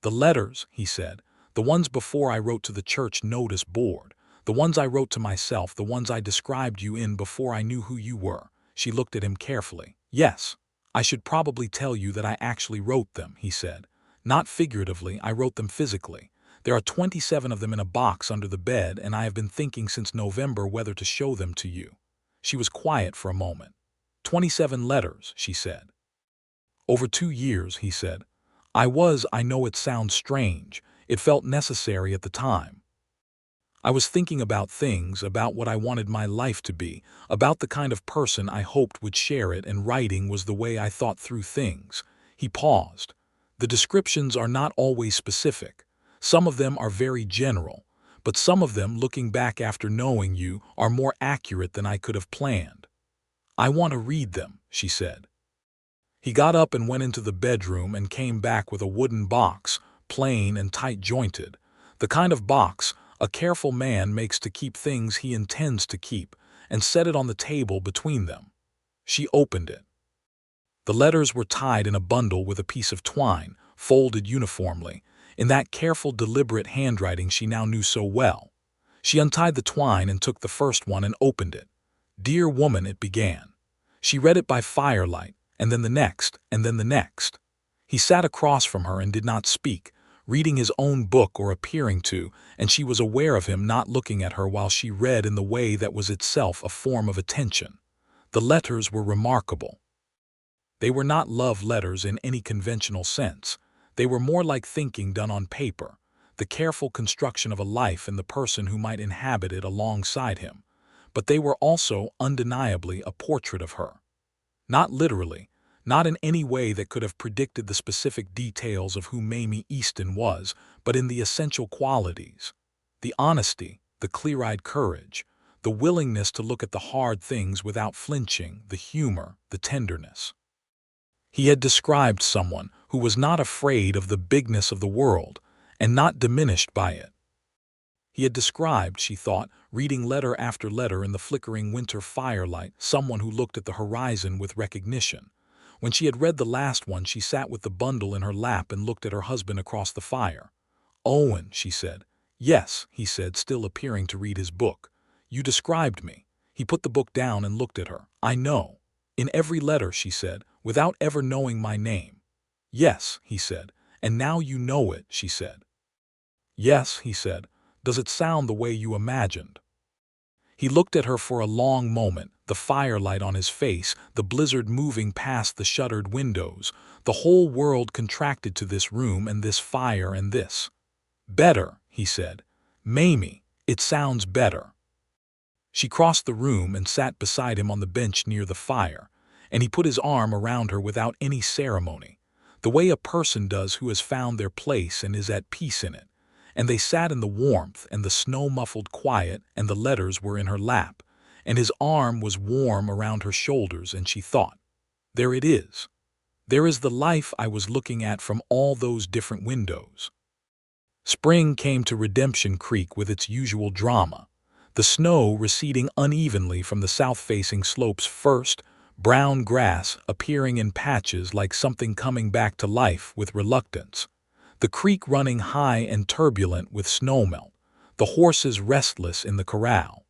"The letters," he said, "the ones before I wrote to the church notice board, the ones I wrote to myself, the ones I described you in before I knew who you were." She looked at him carefully. "Yes, I should probably tell you that I actually wrote them," he said. "Not figuratively, I wrote them physically. There are 27 of them in a box under the bed, and I have been thinking since November whether to show them to you." She was quiet for a moment. 27 letters, she said. "Over 2 years," he said. I know it sounds strange. It felt necessary at the time. I was thinking about things, about what I wanted my life to be, about the kind of person I hoped would share it, and writing was the way I thought through things." He paused. "The descriptions are not always specific. Some of them are very general, but some of them, looking back after knowing you, are more accurate than I could have planned." "I want to read them," she said. He got up and went into the bedroom and came back with a wooden box, plain and tight-jointed, the kind of box a careful man makes to keep things he intends to keep, and set it on the table between them. She opened it. The letters were tied in a bundle with a piece of twine, folded uniformly, in that careful, deliberate handwriting she now knew so well. She untied the twine and took the first one and opened it. "Dear woman," it began. She read it by firelight, and then the next, and then the next. He sat across from her and did not speak, reading his own book or appearing to, and she was aware of him not looking at her while she read in the way that was itself a form of attention. The letters were remarkable. They were not love letters in any conventional sense. They were more like thinking done on paper, the careful construction of a life in the person who might inhabit it alongside him. But they were also undeniably a portrait of her. Not literally, not in any way that could have predicted the specific details of who Mamie Easton was, but in the essential qualities. The honesty, the clear-eyed courage, the willingness to look at the hard things without flinching, the humor, the tenderness. He had described someone who was not afraid of the bigness of the world and not diminished by it. He had described, she thought, reading letter after letter in the flickering winter firelight, someone who looked at the horizon with recognition. When she had read the last one, she sat with the bundle in her lap and looked at her husband across the fire. "Owen," she said. "Yes," he said, still appearing to read his book. "You described me." He put the book down and looked at her. "I know. In every letter," she said, "without ever knowing my name." "Yes," he said. "And now you know it," she said. "Yes," he said. "Does it sound the way you imagined?" He looked at her for a long moment, the firelight on his face, the blizzard moving past the shuttered windows, the whole world contracted to this room and this fire and this. "Better," he said. "Mamie, it sounds better." She crossed the room and sat beside him on the bench near the fire, and he put his arm around her without any ceremony, the way a person does who has found their place and is at peace in it. And they sat in the warmth and the snow-muffled quiet, and the letters were in her lap, and his arm was warm around her shoulders, and she thought, "There it is. There is the life I was looking at from all those different windows." Spring came to Redemption Creek with its usual drama, the snow receding unevenly from the south-facing slopes first, brown grass appearing in patches like something coming back to life with reluctance, the creek running high and turbulent with snowmelt, the horses restless in the corral.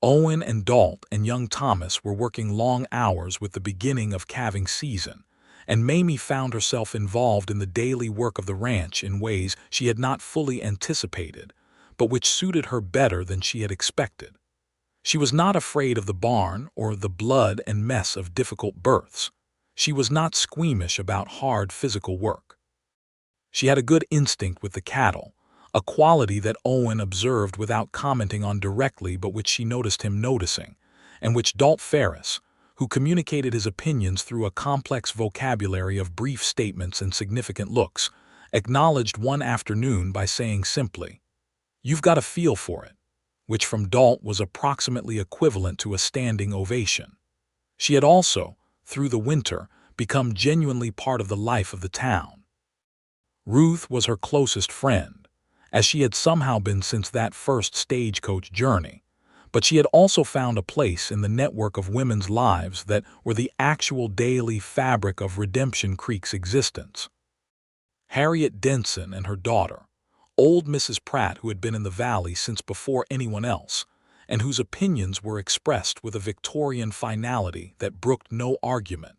Owen and Dalt and young Thomas were working long hours with the beginning of calving season, and Mamie found herself involved in the daily work of the ranch in ways she had not fully anticipated, but which suited her better than she had expected. She was not afraid of the barn or the blood and mess of difficult births. She was not squeamish about hard physical work. She had a good instinct with the cattle, a quality that Owen observed without commenting on directly but which she noticed him noticing, and which Dalt Ferris, who communicated his opinions through a complex vocabulary of brief statements and significant looks, acknowledged one afternoon by saying simply, "You've got a feel for it," which from Dalt was approximately equivalent to a standing ovation. She had also, through the winter, become genuinely part of the life of the town. Ruth was her closest friend, as she had somehow been since that first stagecoach journey, but she had also found a place in the network of women's lives that were the actual daily fabric of Redemption Creek's existence. Harriet Denson and her daughter, old Mrs. Pratt, who had been in the valley since before anyone else, and whose opinions were expressed with a Victorian finality that brooked no argument.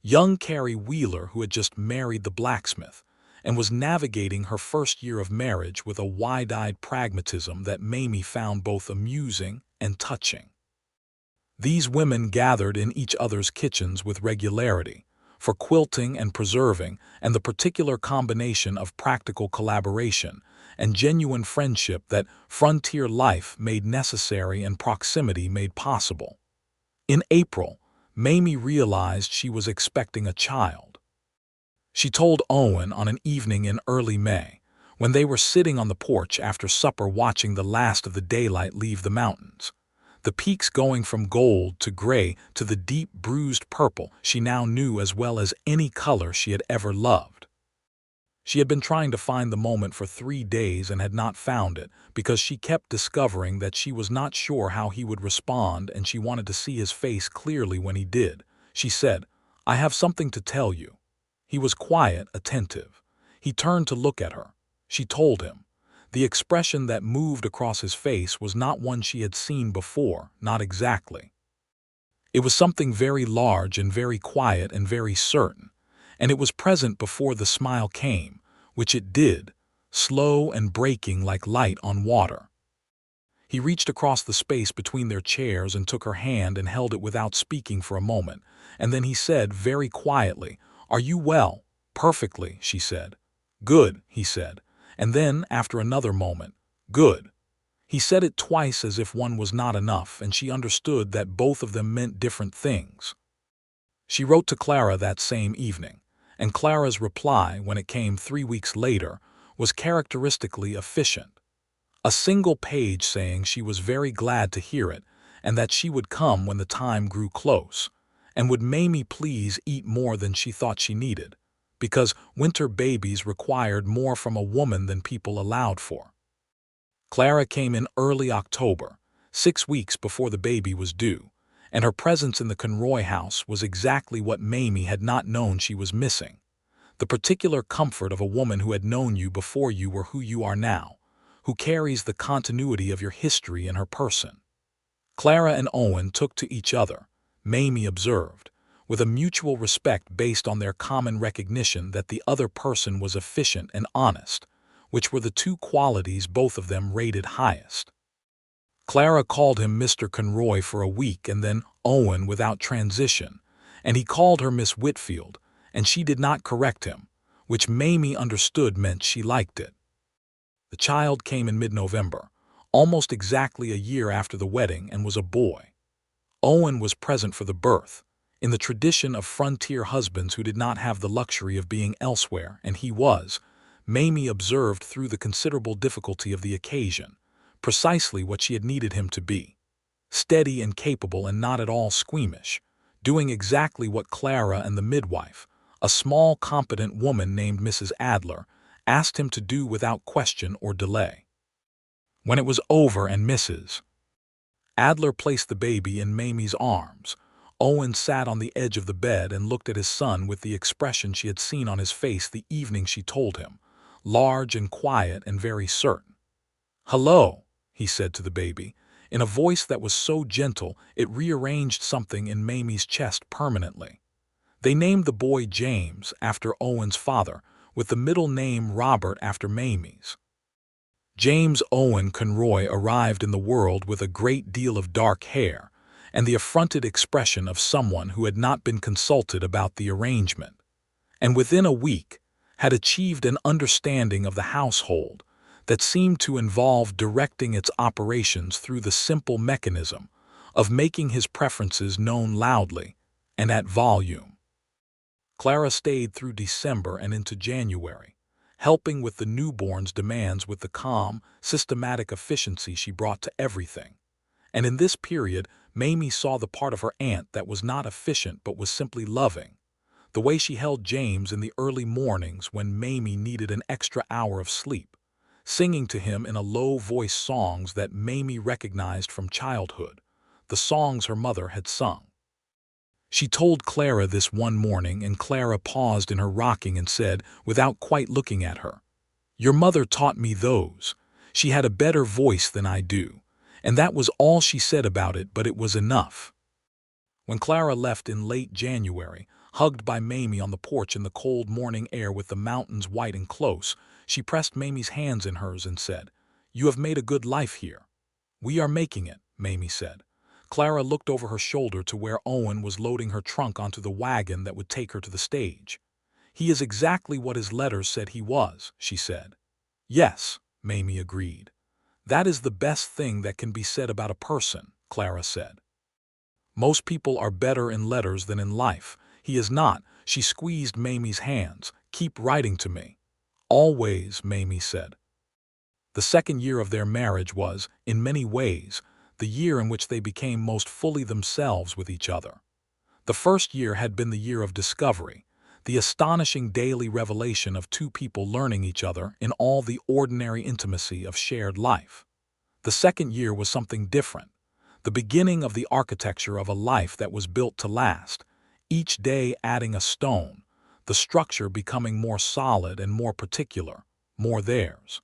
Young Carrie Wheeler, who had just married the blacksmith, and was navigating her first year of marriage with a wide-eyed pragmatism that Mamie found both amusing and touching. These women gathered in each other's kitchens with regularity, for quilting and preserving, and the particular combination of practical collaboration and genuine friendship that frontier life made necessary and proximity made possible. In April, Mamie realized she was expecting a child. She told Owen on an evening in early May, when they were sitting on the porch after supper watching the last of the daylight leave the mountains, the peaks going from gold to gray to the deep bruised purple she now knew as well as any color she had ever loved. She had been trying to find the moment for 3 days and had not found it because she kept discovering that she was not sure how he would respond, and she wanted to see his face clearly when he did. She said, "I have something to tell you." He was quiet, attentive. He turned to look at her. She told him. The expression that moved across his face was not one she had seen before, not exactly. It was something very large and very quiet and very certain, and it was present before the smile came, which it did, slow and breaking like light on water. He reached across the space between their chairs and took her hand and held it without speaking for a moment, and then he said very quietly, "Are you well?" "Perfectly," she said. "Good," he said, and then, after another moment, "Good." He said it twice as if one was not enough, and she understood that both of them meant different things. She wrote to Clara that same evening, and Clara's reply, when it came 3 weeks later, was characteristically efficient. A single page saying she was very glad to hear it, and that she would come when the time grew close, and would Mamie please eat more than she thought she needed, because winter babies required more from a woman than people allowed for. Clara came in early October, 6 weeks before the baby was due, and her presence in the Conroy house was exactly what Mamie had not known she was missing: the particular comfort of a woman who had known you before you were who you are now, who carries the continuity of your history in her person. Clara and Owen took to each other, Mamie observed, with a mutual respect based on their common recognition that the other person was efficient and honest, which were the two qualities both of them rated highest. Clara called him Mr. Conroy for a week and then Owen without transition, and he called her Miss Whitfield, and she did not correct him, which Mamie understood meant she liked it. The child came in mid-November, almost exactly a year after the wedding, and was a boy. Owen was present for the birth, in the tradition of frontier husbands who did not have the luxury of being elsewhere, and he was, Mamie observed through the considerable difficulty of the occasion, precisely what she had needed him to be: steady and capable and not at all squeamish, doing exactly what Clara and the midwife, a small competent woman named Mrs. Adler, asked him to do without question or delay. When it was over and Mrs. Adler placed the baby in Mamie's arms, Owen sat on the edge of the bed and looked at his son with the expression she had seen on his face the evening she told him, large and quiet and very certain. "Hello," he said to the baby, in a voice that was so gentle it rearranged something in Mamie's chest permanently. They named the boy James after Owen's father, with the middle name Robert after Mamie's. James Owen Conroy arrived in the world with a great deal of dark hair and the affronted expression of someone who had not been consulted about the arrangement, and within a week had achieved an understanding of the household that seemed to involve directing its operations through the simple mechanism of making his preferences known loudly and at volume. Clara stayed through December and into January, helping with the newborn's demands with the calm, systematic efficiency she brought to everything. And in this period, Mamie saw the part of her aunt that was not efficient but was simply loving. The way she held James in the early mornings when Mamie needed an extra hour of sleep, singing to him in a low-voiced songs that Mamie recognized from childhood, the songs her mother had sung. She told Clara this one morning, and Clara paused in her rocking and said, without quite looking at her, "Your mother taught me those. She had a better voice than I do." And that was all she said about it, but it was enough. When Clara left in late January, hugged by Mamie on the porch in the cold morning air with the mountains white and close, she pressed Mamie's hands in hers and said, "You have made a good life here." "We are making it," Mamie said. Clara looked over her shoulder to where Owen was loading her trunk onto the wagon that would take her to the stage. "He is exactly what his letters said he was," she said. "Yes," Mamie agreed. "That is the best thing that can be said about a person," Clara said. "Most people are better in letters than in life. He is not." She squeezed Mamie's hands. "Keep writing to me." "Always," Mamie said. The second year of their marriage was, in many ways, the year in which they became most fully themselves with each other. The first year had been the year of discovery, the astonishing daily revelation of two people learning each other in all the ordinary intimacy of shared life. The second year was something different, the beginning of the architecture of a life that was built to last, each day adding a stone, the structure becoming more solid and more particular, more theirs.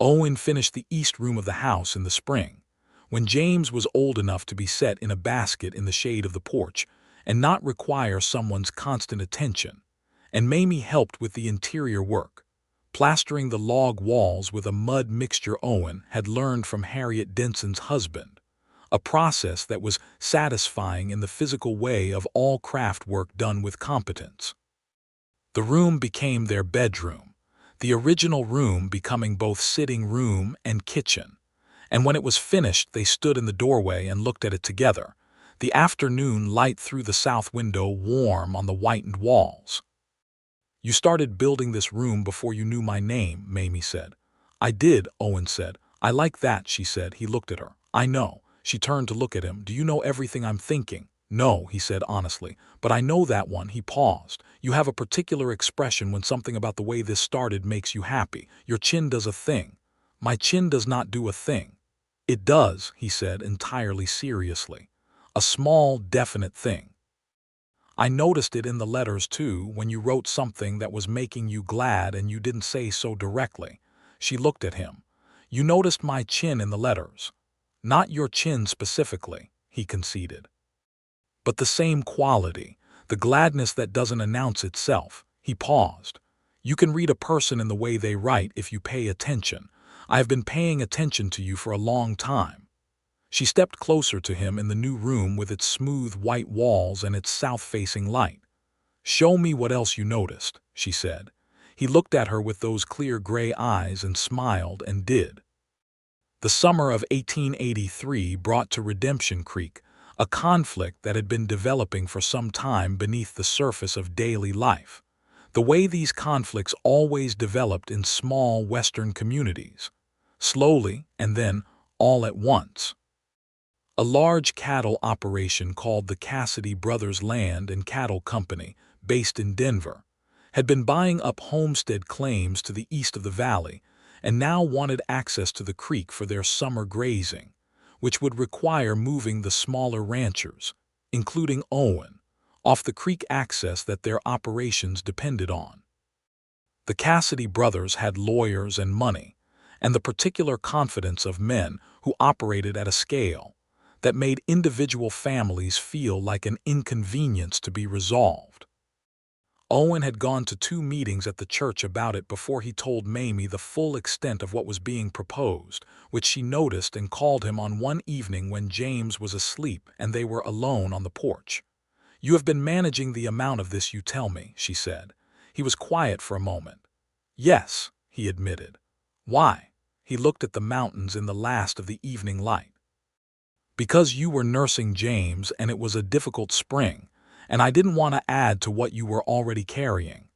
Owen finished the east room of the house in the spring, when James was old enough to be set in a basket in the shade of the porch and not require someone's constant attention, and Mamie helped with the interior work, plastering the log walls with a mud mixture Owen had learned from Harriet Denson's husband, a process that was satisfying in the physical way of all craft work done with competence. The room became their bedroom, the original room becoming both sitting room and kitchen, and when it was finished they stood in the doorway and looked at it together, the afternoon light through the south window warm on the whitened walls. "You started building this room before you knew my name," Mamie said. "I did," Owen said. "I like that," she said. He looked at her. "I know." She turned to look at him. "Do you know everything I'm thinking?" "No," he said honestly, "but I know that one." He paused. "You have a particular expression when something about the way this started makes you happy. Your chin does a thing." "My chin does not do a thing." "It does," he said entirely seriously. "A small, definite thing. I noticed it in the letters too, when you wrote something that was making you glad and you didn't say so directly." She looked at him. "You noticed my chin in the letters." "Not your chin specifically," he conceded. "But the same quality, the gladness that doesn't announce itself." He paused. "You can read a person in the way they write if you pay attention. I have been paying attention to you for a long time." She stepped closer to him in the new room with its smooth white walls and its south-facing light. "Show me what else you noticed," she said. He looked at her with those clear gray eyes and smiled and did. The summer of 1883 brought to Redemption Creek a conflict that had been developing for some time beneath the surface of daily life, the way these conflicts always developed in small Western communities, slowly and then all at once. A large cattle operation called the Cassidy Brothers Land and Cattle Company, based in Denver, had been buying up homestead claims to the east of the valley and now wanted access to the creek for their summer grazing, which would require moving the smaller ranchers, including Owen, off the creek access that their operations depended on. The Cassidy brothers had lawyers and money, and the particular confidence of men who operated at a scale that made individual families feel like an inconvenience to be resolved. Owen had gone to 2 meetings at the church about it before he told Mamie the full extent of what was being proposed, which she noticed and called him on one evening when James was asleep and they were alone on the porch. "You have been managing the amount of this, you tell me," she said. He was quiet for a moment. "Yes," he admitted. "Why?" He looked at the mountains in the last of the evening light. "Because you were nursing James and it was a difficult spring, and I didn't want to add to what you were already carrying."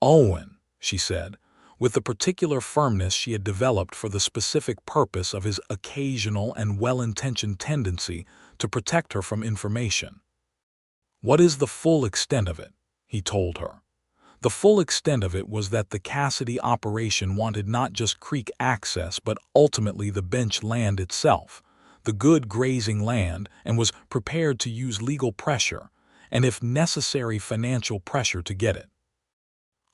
"Owen," she said, with the particular firmness she had developed for the specific purpose of his occasional and well-intentioned tendency to protect her from information. "What is the full extent of it?" he told her. The full extent of it was that the Cassidy operation wanted not just creek access but ultimately the bench land itself, the good grazing land, and was prepared to use legal pressure, and if necessary financial pressure to get it.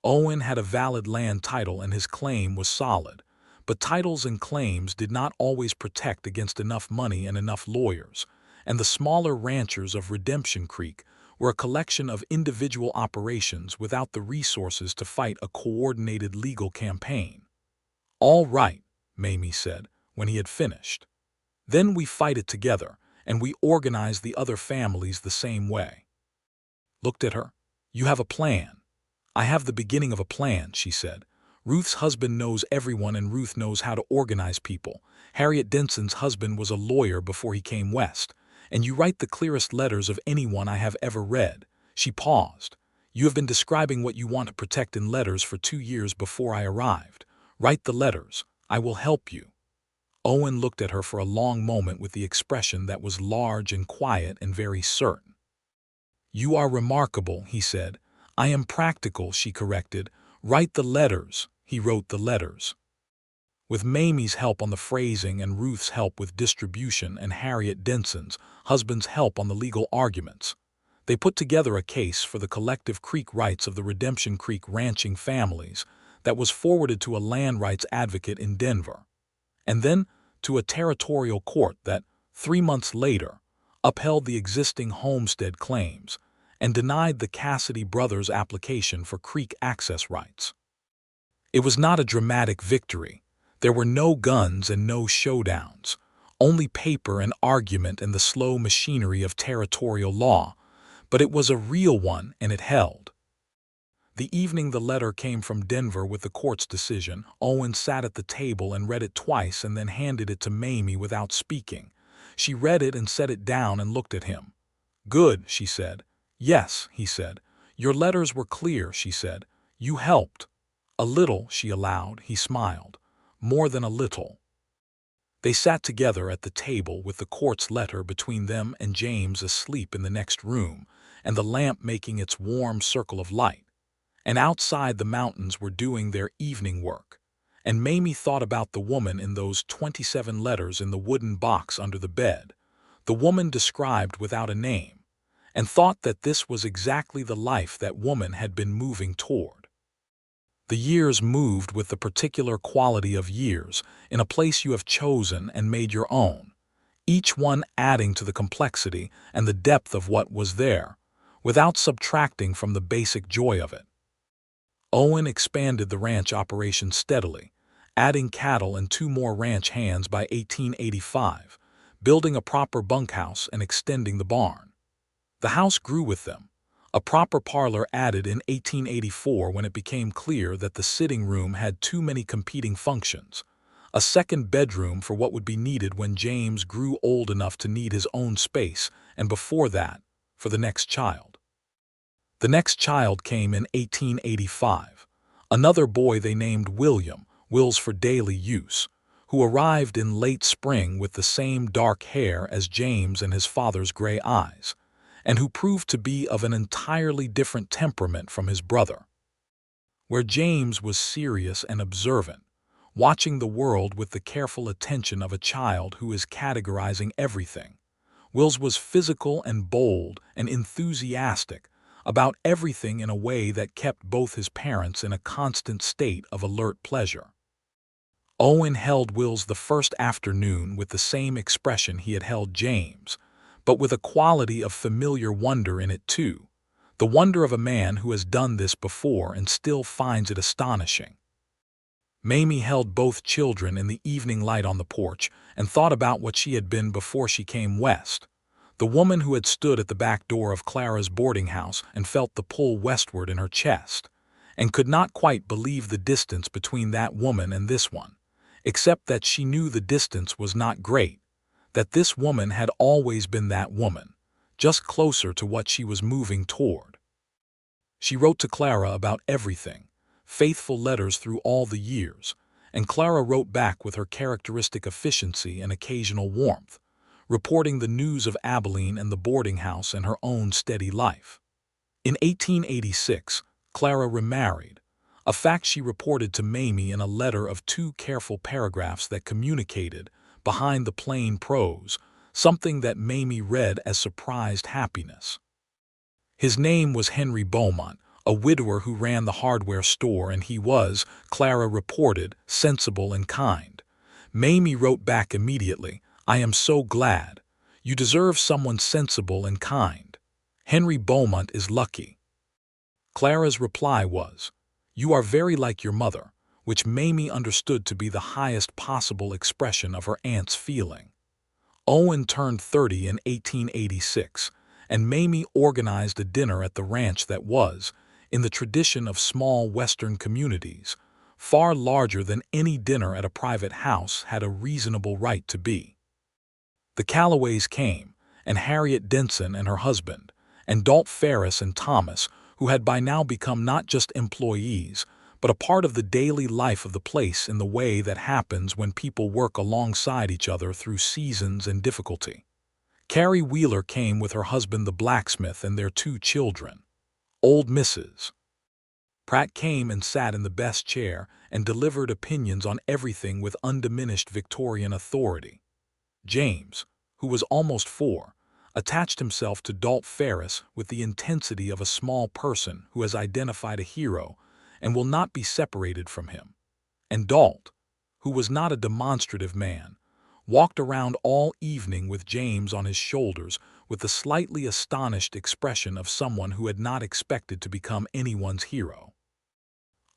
Owen had a valid land title and his claim was solid, but titles and claims did not always protect against enough money and enough lawyers, and the smaller ranchers of Redemption Creek were a collection of individual operations without the resources to fight a coordinated legal campaign. "All right," Mamie said, when he had finished. "Then we fight it together, and we organize the other families the same way." Looked at her. "You have a plan." "I have the beginning of a plan," she said. "Ruth's husband knows everyone and Ruth knows how to organize people. Harriet Denson's husband was a lawyer before he came west, and you write the clearest letters of anyone I have ever read." She paused. "You have been describing what you want to protect in letters for 2 years before I arrived. Write the letters. I will help you." Owen looked at her for a long moment with the expression that was large and quiet and very certain. "You are remarkable," he said. "I am practical," she corrected. "Write the letters." He wrote the letters. With Mamie's help on the phrasing and Ruth's help with distribution and Harriet Denson's husband's help on the legal arguments, they put together a case for the collective creek rights of the Redemption Creek ranching families that was forwarded to a land rights advocate in Denver, and then to a territorial court that, 3 months later, upheld the existing homestead claims and denied the Cassidy brothers' application for creek access rights. It was not a dramatic victory. There were no guns and no showdowns, only paper and argument and the slow machinery of territorial law, but it was a real one and it held. The evening the letter came from Denver with the court's decision, Owen sat at the table and read it twice and then handed it to Mamie without speaking. She read it and set it down and looked at him. "Good," she said. "Yes," he said. "Your letters were clear," she said. "You helped." "A little," she allowed. He smiled. "More than a little." They sat together at the table with the court's letter between them and James asleep in the next room, and the lamp making its warm circle of light. And outside the mountains were doing their evening work. And Mamie thought about the woman in those 27 letters in the wooden box under the bed, the woman described without a name, and thought that this was exactly the life that woman had been moving toward. The years moved with the particular quality of years in a place you have chosen and made your own, each one adding to the complexity and the depth of what was there, without subtracting from the basic joy of it. Owen expanded the ranch operation steadily, adding cattle and 2 more ranch hands by 1885, building a proper bunkhouse and extending the barn. The house grew with them. A proper parlor added in 1884 when it became clear that the sitting room had too many competing functions. A second bedroom for what would be needed when James grew old enough to need his own space, and before that, for the next child. The next child came in 1885, another boy they named William, Wills for daily use, who arrived in late spring with the same dark hair as James and his father's gray eyes, and who proved to be of an entirely different temperament from his brother. Where James was serious and observant, watching the world with the careful attention of a child who is categorizing everything, Wills was physical and bold and enthusiastic about everything in a way that kept both his parents in a constant state of alert pleasure. Owen held Wills the first afternoon with the same expression he had held James, but with a quality of familiar wonder in it too, the wonder of a man who has done this before and still finds it astonishing. Mamie held both children in the evening light on the porch and thought about what she had been before she came west, the woman who had stood at the back door of Clara's boarding house and felt the pull westward in her chest, and could not quite believe the distance between that woman and this one, except that she knew the distance was not great, that this woman had always been that woman, just closer to what she was moving toward. She wrote to Clara about everything, faithful letters through all the years, and Clara wrote back with her characteristic efficiency and occasional warmth, reporting the news of Abilene and the boarding house and her own steady life. In 1886, Clara remarried, a fact she reported to Mamie in a letter of 2 careful paragraphs that communicated, behind the plain prose, something that Mamie read as surprised happiness. His name was Henry Beaumont, a widower who ran the hardware store, and he was, Clara reported, sensible and kind. Mamie wrote back immediately, "I am so glad. You deserve someone sensible and kind. Henry Beaumont is lucky." Clara's reply was, "You are very like your mother," which Mamie understood to be the highest possible expression of her aunt's feeling. Owen turned 30 in 1886, and Mamie organized a dinner at the ranch that was, in the tradition of small Western communities, far larger than any dinner at a private house had a reasonable right to be. The Callaways came, and Harriet Denson and her husband, and Dalt Ferris and Thomas, who had by now become not just employees, but a part of the daily life of the place in the way that happens when people work alongside each other through seasons and difficulty. Carrie Wheeler came with her husband the blacksmith and their 2 children. Old Mrs. Pratt came and sat in the best chair and delivered opinions on everything with undiminished Victorian authority. James, who was almost 4, attached himself to Dalt Ferris with the intensity of a small person who has identified a hero and will not be separated from him. And Dalt, who was not a demonstrative man, walked around all evening with James on his shoulders with the slightly astonished expression of someone who had not expected to become anyone's hero.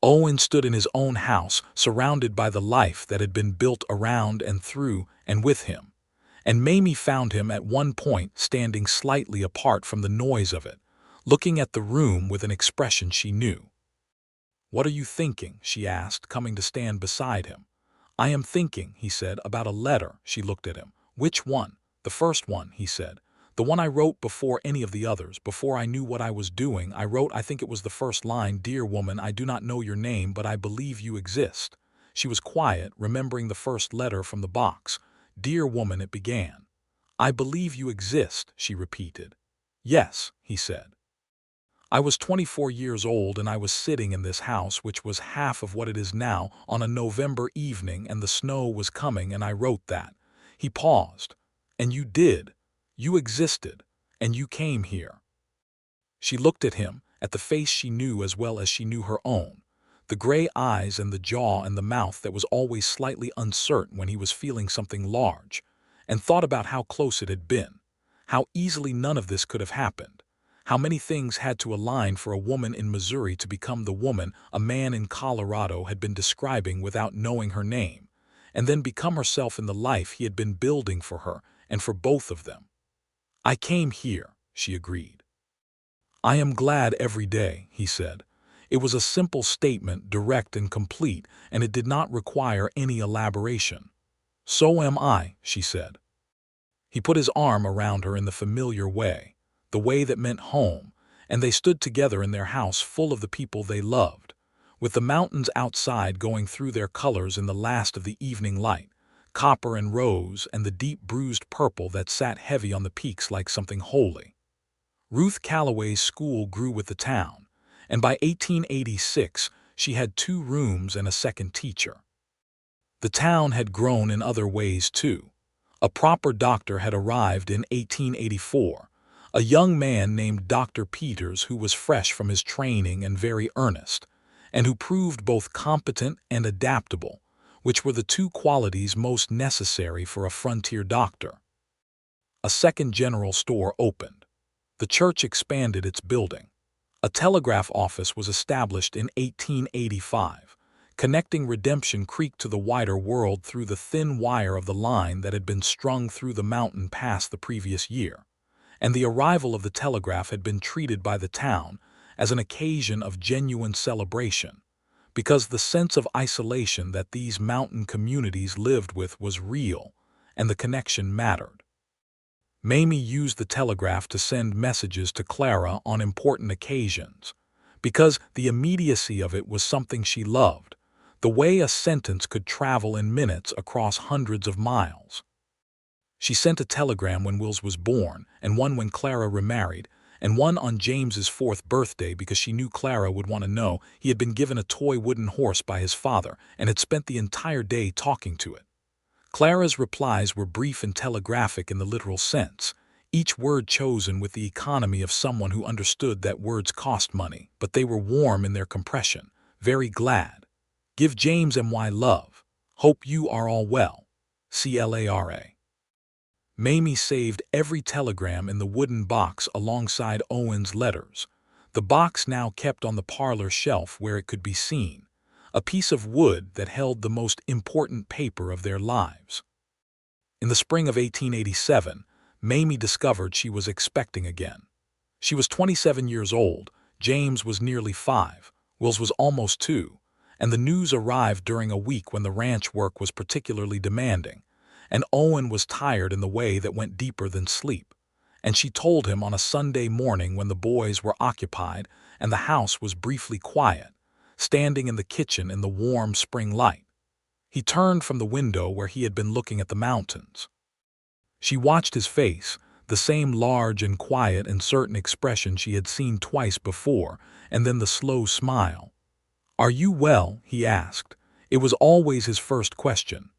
Owen stood in his own house, surrounded by the life that had been built around and through and with him. And Mamie found him at one point standing slightly apart from the noise of it, looking at the room with an expression she knew. "What are you thinking?" she asked, coming to stand beside him. "I am thinking," he said, "about a letter." She looked at him. "Which one?" "The first one," he said. "The one I wrote before any of the others, before I knew what I was doing. I wrote, I think it was the first line, 'Dear woman, I do not know your name, but I believe you exist.'" She was quiet, remembering the first letter from the box. "Dear woman," it began. "I believe you exist," she repeated. "Yes," he said. "I was 24 years old and I was sitting in this house, which was half of what it is now, on a November evening, and the snow was coming, and I wrote that." He paused. "And you did. You existed. And you came here." She looked at him, at the face she knew as well as she knew her own, the gray eyes and the jaw and the mouth that was always slightly uncertain when he was feeling something large, and thought about how close it had been, how easily none of this could have happened. How many things had to align for a woman in Missouri to become the woman a man in Colorado had been describing without knowing her name, and then become herself in the life he had been building for her and for both of them. "I came here," she agreed. "I am glad every day," he said. It was a simple statement, direct and complete, and it did not require any elaboration. "So am I," she said. He put his arm around her in the familiar way, the way that meant home, and they stood together in their house full of the people they loved, with the mountains outside going through their colors in the last of the evening light, copper and rose, and the deep bruised purple that sat heavy on the peaks like something holy. Ruth Calloway's school grew with the town, and by 1886 she had 2 rooms and a second teacher. The town had grown in other ways too. A proper doctor had arrived in 1884, a young man named Dr. Peters who was fresh from his training and very earnest, and who proved both competent and adaptable, which were the 2 qualities most necessary for a frontier doctor. A second general store opened. The church expanded its building. A telegraph office was established in 1885. Connecting Redemption Creek to the wider world through the thin wire of the line that had been strung through the mountain pass the previous year, and the arrival of the telegraph had been treated by the town as an occasion of genuine celebration, because the sense of isolation that these mountain communities lived with was real, and the connection mattered. Mamie used the telegraph to send messages to Clara on important occasions, because the immediacy of it was something she loved, the way a sentence could travel in minutes across hundreds of miles. She sent a telegram when Wills was born, and one when Clara remarried, and one on James's 4th birthday because she knew Clara would want to know. He had been given a toy wooden horse by his father and had spent the entire day talking to it. Clara's replies were brief and telegraphic in the literal sense, each word chosen with the economy of someone who understood that words cost money, but they were warm in their compression. "Very glad. Give James my love. Hope you are all well. Clara." Mamie saved every telegram in the wooden box alongside Owen's letters, the box now kept on the parlor shelf where it could be seen, a piece of wood that held the most important paper of their lives. In the spring of 1887, Mamie discovered she was expecting again. She was 27 years old, James was nearly 5, Wills was almost 2, and the news arrived during a week when the ranch work was particularly demanding, and Owen was tired in the way that went deeper than sleep. And she told him on a Sunday morning when the boys were occupied and the house was briefly quiet, standing in the kitchen in the warm spring light. He turned from the window where he had been looking at the mountains. She watched his face, the same large and quiet and certain expression she had seen twice before, and then the slow smile. "Are you well?" he asked. It was always his first question.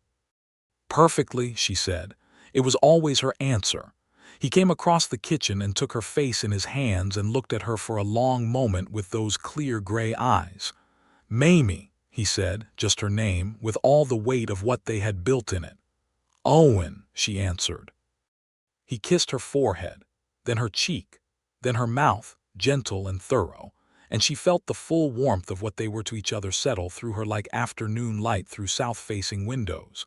"Perfectly," she said. It was always her answer. He came across the kitchen and took her face in his hands and looked at her for a long moment with those clear gray eyes. "Mamie," he said, just her name, with all the weight of what they had built in it. "Owen," she answered. He kissed her forehead, then her cheek, then her mouth, gentle and thorough, and she felt the full warmth of what they were to each other settle through her like afternoon light through south-facing windows,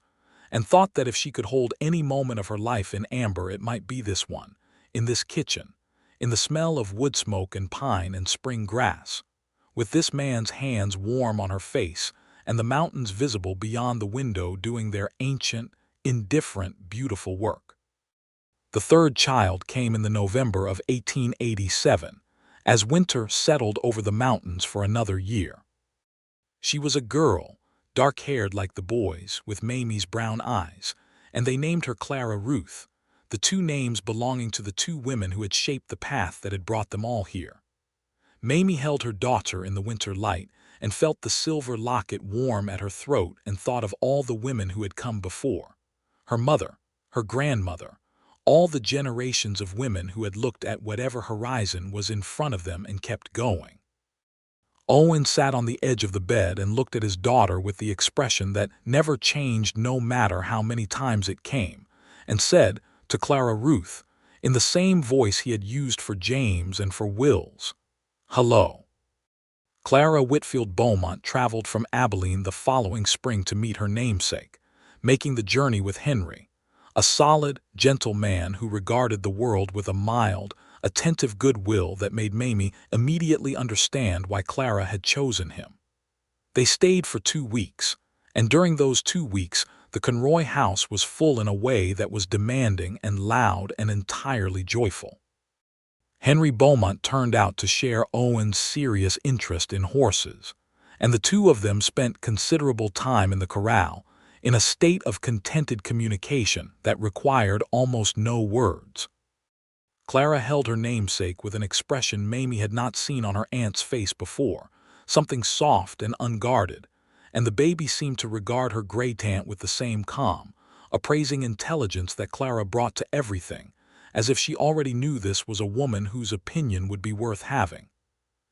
and thought that if she could hold any moment of her life in amber it might be this one, in this kitchen, in the smell of wood smoke and pine and spring grass, with this man's hands warm on her face and the mountains visible beyond the window doing their ancient, indifferent, beautiful work. The third child came in the November of 1887, as winter settled over the mountains for another year. She was a girl, dark-haired like the boys, with Mamie's brown eyes, and they named her Clara Ruth, the two names belonging to the two women who had shaped the path that had brought them all here. Mamie held her daughter in the winter light and felt the silver locket warm at her throat and thought of all the women who had come before. Her mother, her grandmother, all the generations of women who had looked at whatever horizon was in front of them and kept going. Owen sat on the edge of the bed and looked at his daughter with the expression that never changed no matter how many times it came, and said to Clara Ruth, in the same voice he had used for James and for Wills, "Hello." Clara Whitfield Beaumont traveled from Abilene the following spring to meet her namesake, making the journey with Henry, a solid, gentle man who regarded the world with a mild, attentive goodwill that made Mamie immediately understand why Clara had chosen him. They stayed for 2 weeks, and during those 2 weeks the Conroy house was full in a way that was demanding and loud and entirely joyful. Henry Beaumont turned out to share Owen's serious interest in horses, and the two of them spent considerable time in the corral, in a state of contented communication that required almost no words. Clara held her namesake with an expression Mamie had not seen on her aunt's face before, something soft and unguarded, and the baby seemed to regard her gray-tant with the same calm, appraising intelligence that Clara brought to everything, as if she already knew this was a woman whose opinion would be worth having.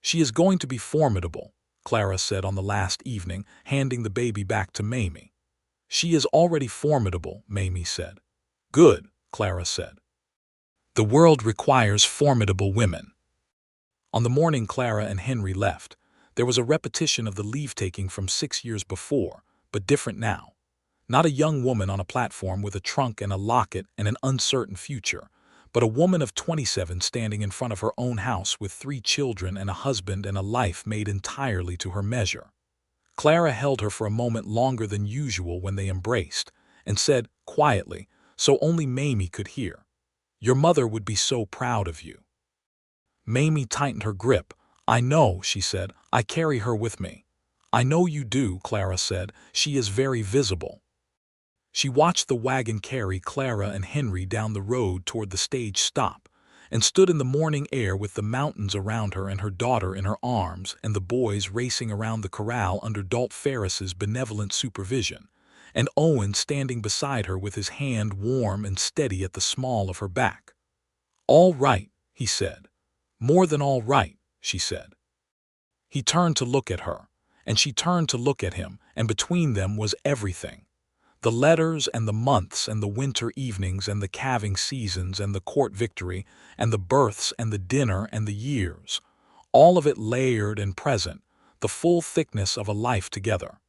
"She is going to be formidable," Clara said on the last evening, handing the baby back to Mamie. "She is already formidable," Mamie said. "Good," Clara said. "The world requires formidable women." On the morning Clara and Henry left, there was a repetition of the leave-taking from 6 years before, but different now. Not a young woman on a platform with a trunk and a locket and an uncertain future, but a woman of 27 standing in front of her own house with 3 children and a husband and a life made entirely to her measure. Clara held her for a moment longer than usual when they embraced, and said, quietly, so only Mamie could hear, "Your mother would be so proud of you." Mamie tightened her grip. "I know," she said. "I carry her with me." "I know you do," Clara said. "She is very visible." She watched the wagon carry Clara and Henry down the road toward the stage stop, and stood in the morning air with the mountains around her and her daughter in her arms and the boys racing around the corral under Dalt Ferris's benevolent supervision, and Owen standing beside her with his hand warm and steady at the small of her back. "All right," he said. "More than all right," she said. He turned to look at her, and she turned to look at him, and between them was everything. The letters and the months and the winter evenings and the calving seasons and the court victory and the births and the dinner and the years, all of it layered and present, the full thickness of a life together.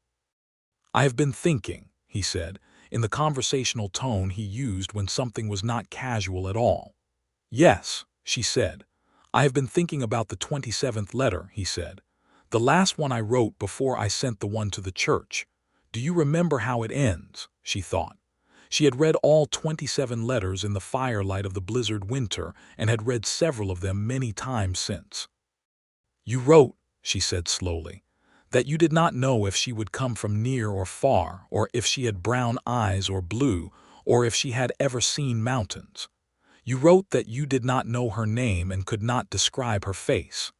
"I have been thinking," he said, in the conversational tone he used when something was not casual at all. "Yes," she said. "I have been thinking about the 27th letter," he said. "The last one I wrote before I sent the one to the church. Do you remember how it ends?" she thought. She had read all 27 letters in the firelight of the blizzard winter and had read several of them many times since. "You wrote," she said slowly, "that you did not know if she would come from near or far, or if she had brown eyes or blue, or if she had ever seen mountains. You wrote that you did not know her name and could not describe her face.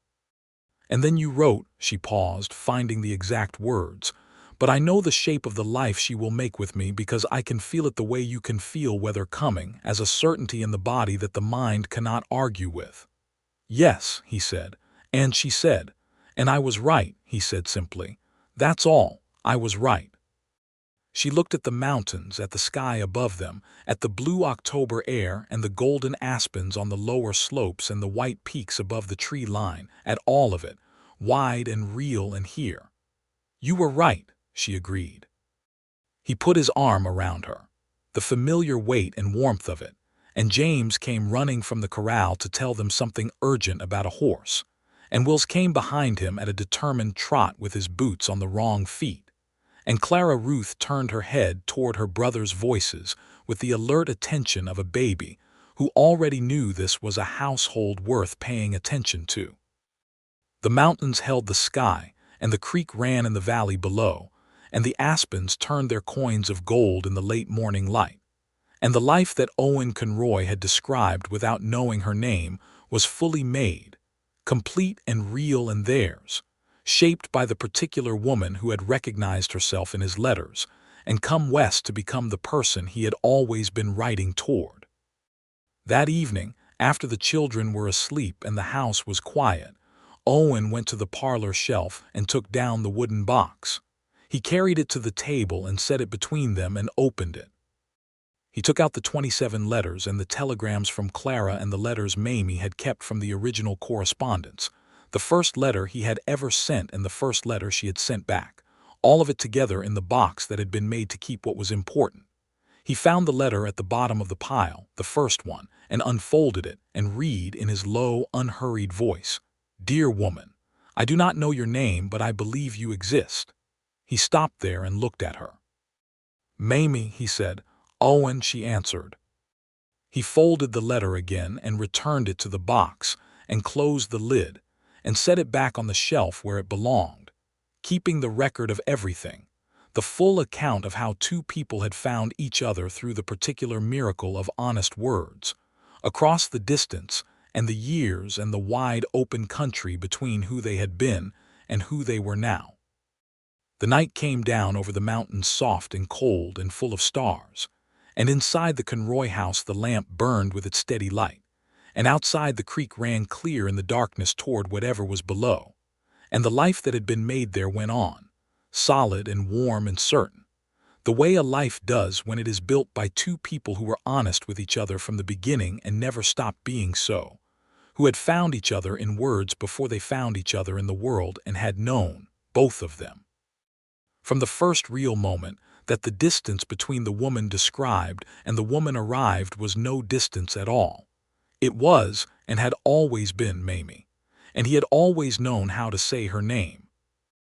And then you wrote," she paused, finding the exact words, "but I know the shape of the life she will make with me because I can feel it the way you can feel weather coming, as a certainty in the body that the mind cannot argue with." "Yes," he said, and she said, "And I was right," he said simply. "That's all, I was right." She looked at the mountains, at the sky above them, at the blue October air and the golden aspens on the lower slopes and the white peaks above the tree line, at all of it, wide and real and here. You were right, she agreed. He put his arm around her, the familiar weight and warmth of it, and James came running from the corral to tell them something urgent about a horse, and Wills came behind him at a determined trot with his boots on the wrong feet, and Clara Ruth turned her head toward her brother's voices with the alert attention of a baby who already knew this was a household worth paying attention to. The mountains held the sky, and the creek ran in the valley below, and the aspens turned their coins of gold in the late morning light. And the life that Owen Conroy had described without knowing her name was fully made, complete and real and theirs, shaped by the particular woman who had recognized herself in his letters and come west to become the person he had always been writing toward. That evening, after the children were asleep and the house was quiet, Owen went to the parlor shelf and took down the wooden box. He carried it to the table and set it between them and opened it. He took out the 27 letters and the telegrams from Clara and the letters Mamie had kept from the original correspondence, the first letter he had ever sent and the first letter she had sent back, all of it together in the box that had been made to keep what was important. He found the letter at the bottom of the pile, the first one, and unfolded it and read in his low, unhurried voice, "Dear woman, I do not know your name, but I believe you exist." He stopped there and looked at her. "Mamie," he said. "Owen," she answered. He folded the letter again and returned it to the box and closed the lid and set it back on the shelf where it belonged, keeping the record of everything, the full account of how two people had found each other through the particular miracle of honest words, across the distance and the years and the wide open country between who they had been and who they were now. The night came down over the mountains soft and cold and full of stars, and inside the Conroy house the lamp burned with its steady light, and outside the creek ran clear in the darkness toward whatever was below, and the life that had been made there went on, solid and warm and certain, the way a life does when it is built by two people who were honest with each other from the beginning and never stopped being so, who had found each other in words before they found each other in the world and had known, both of them, from the first real moment, that the distance between the woman described and the woman arrived was no distance at all. It was and had always been Mamie, and he had always known how to say her name,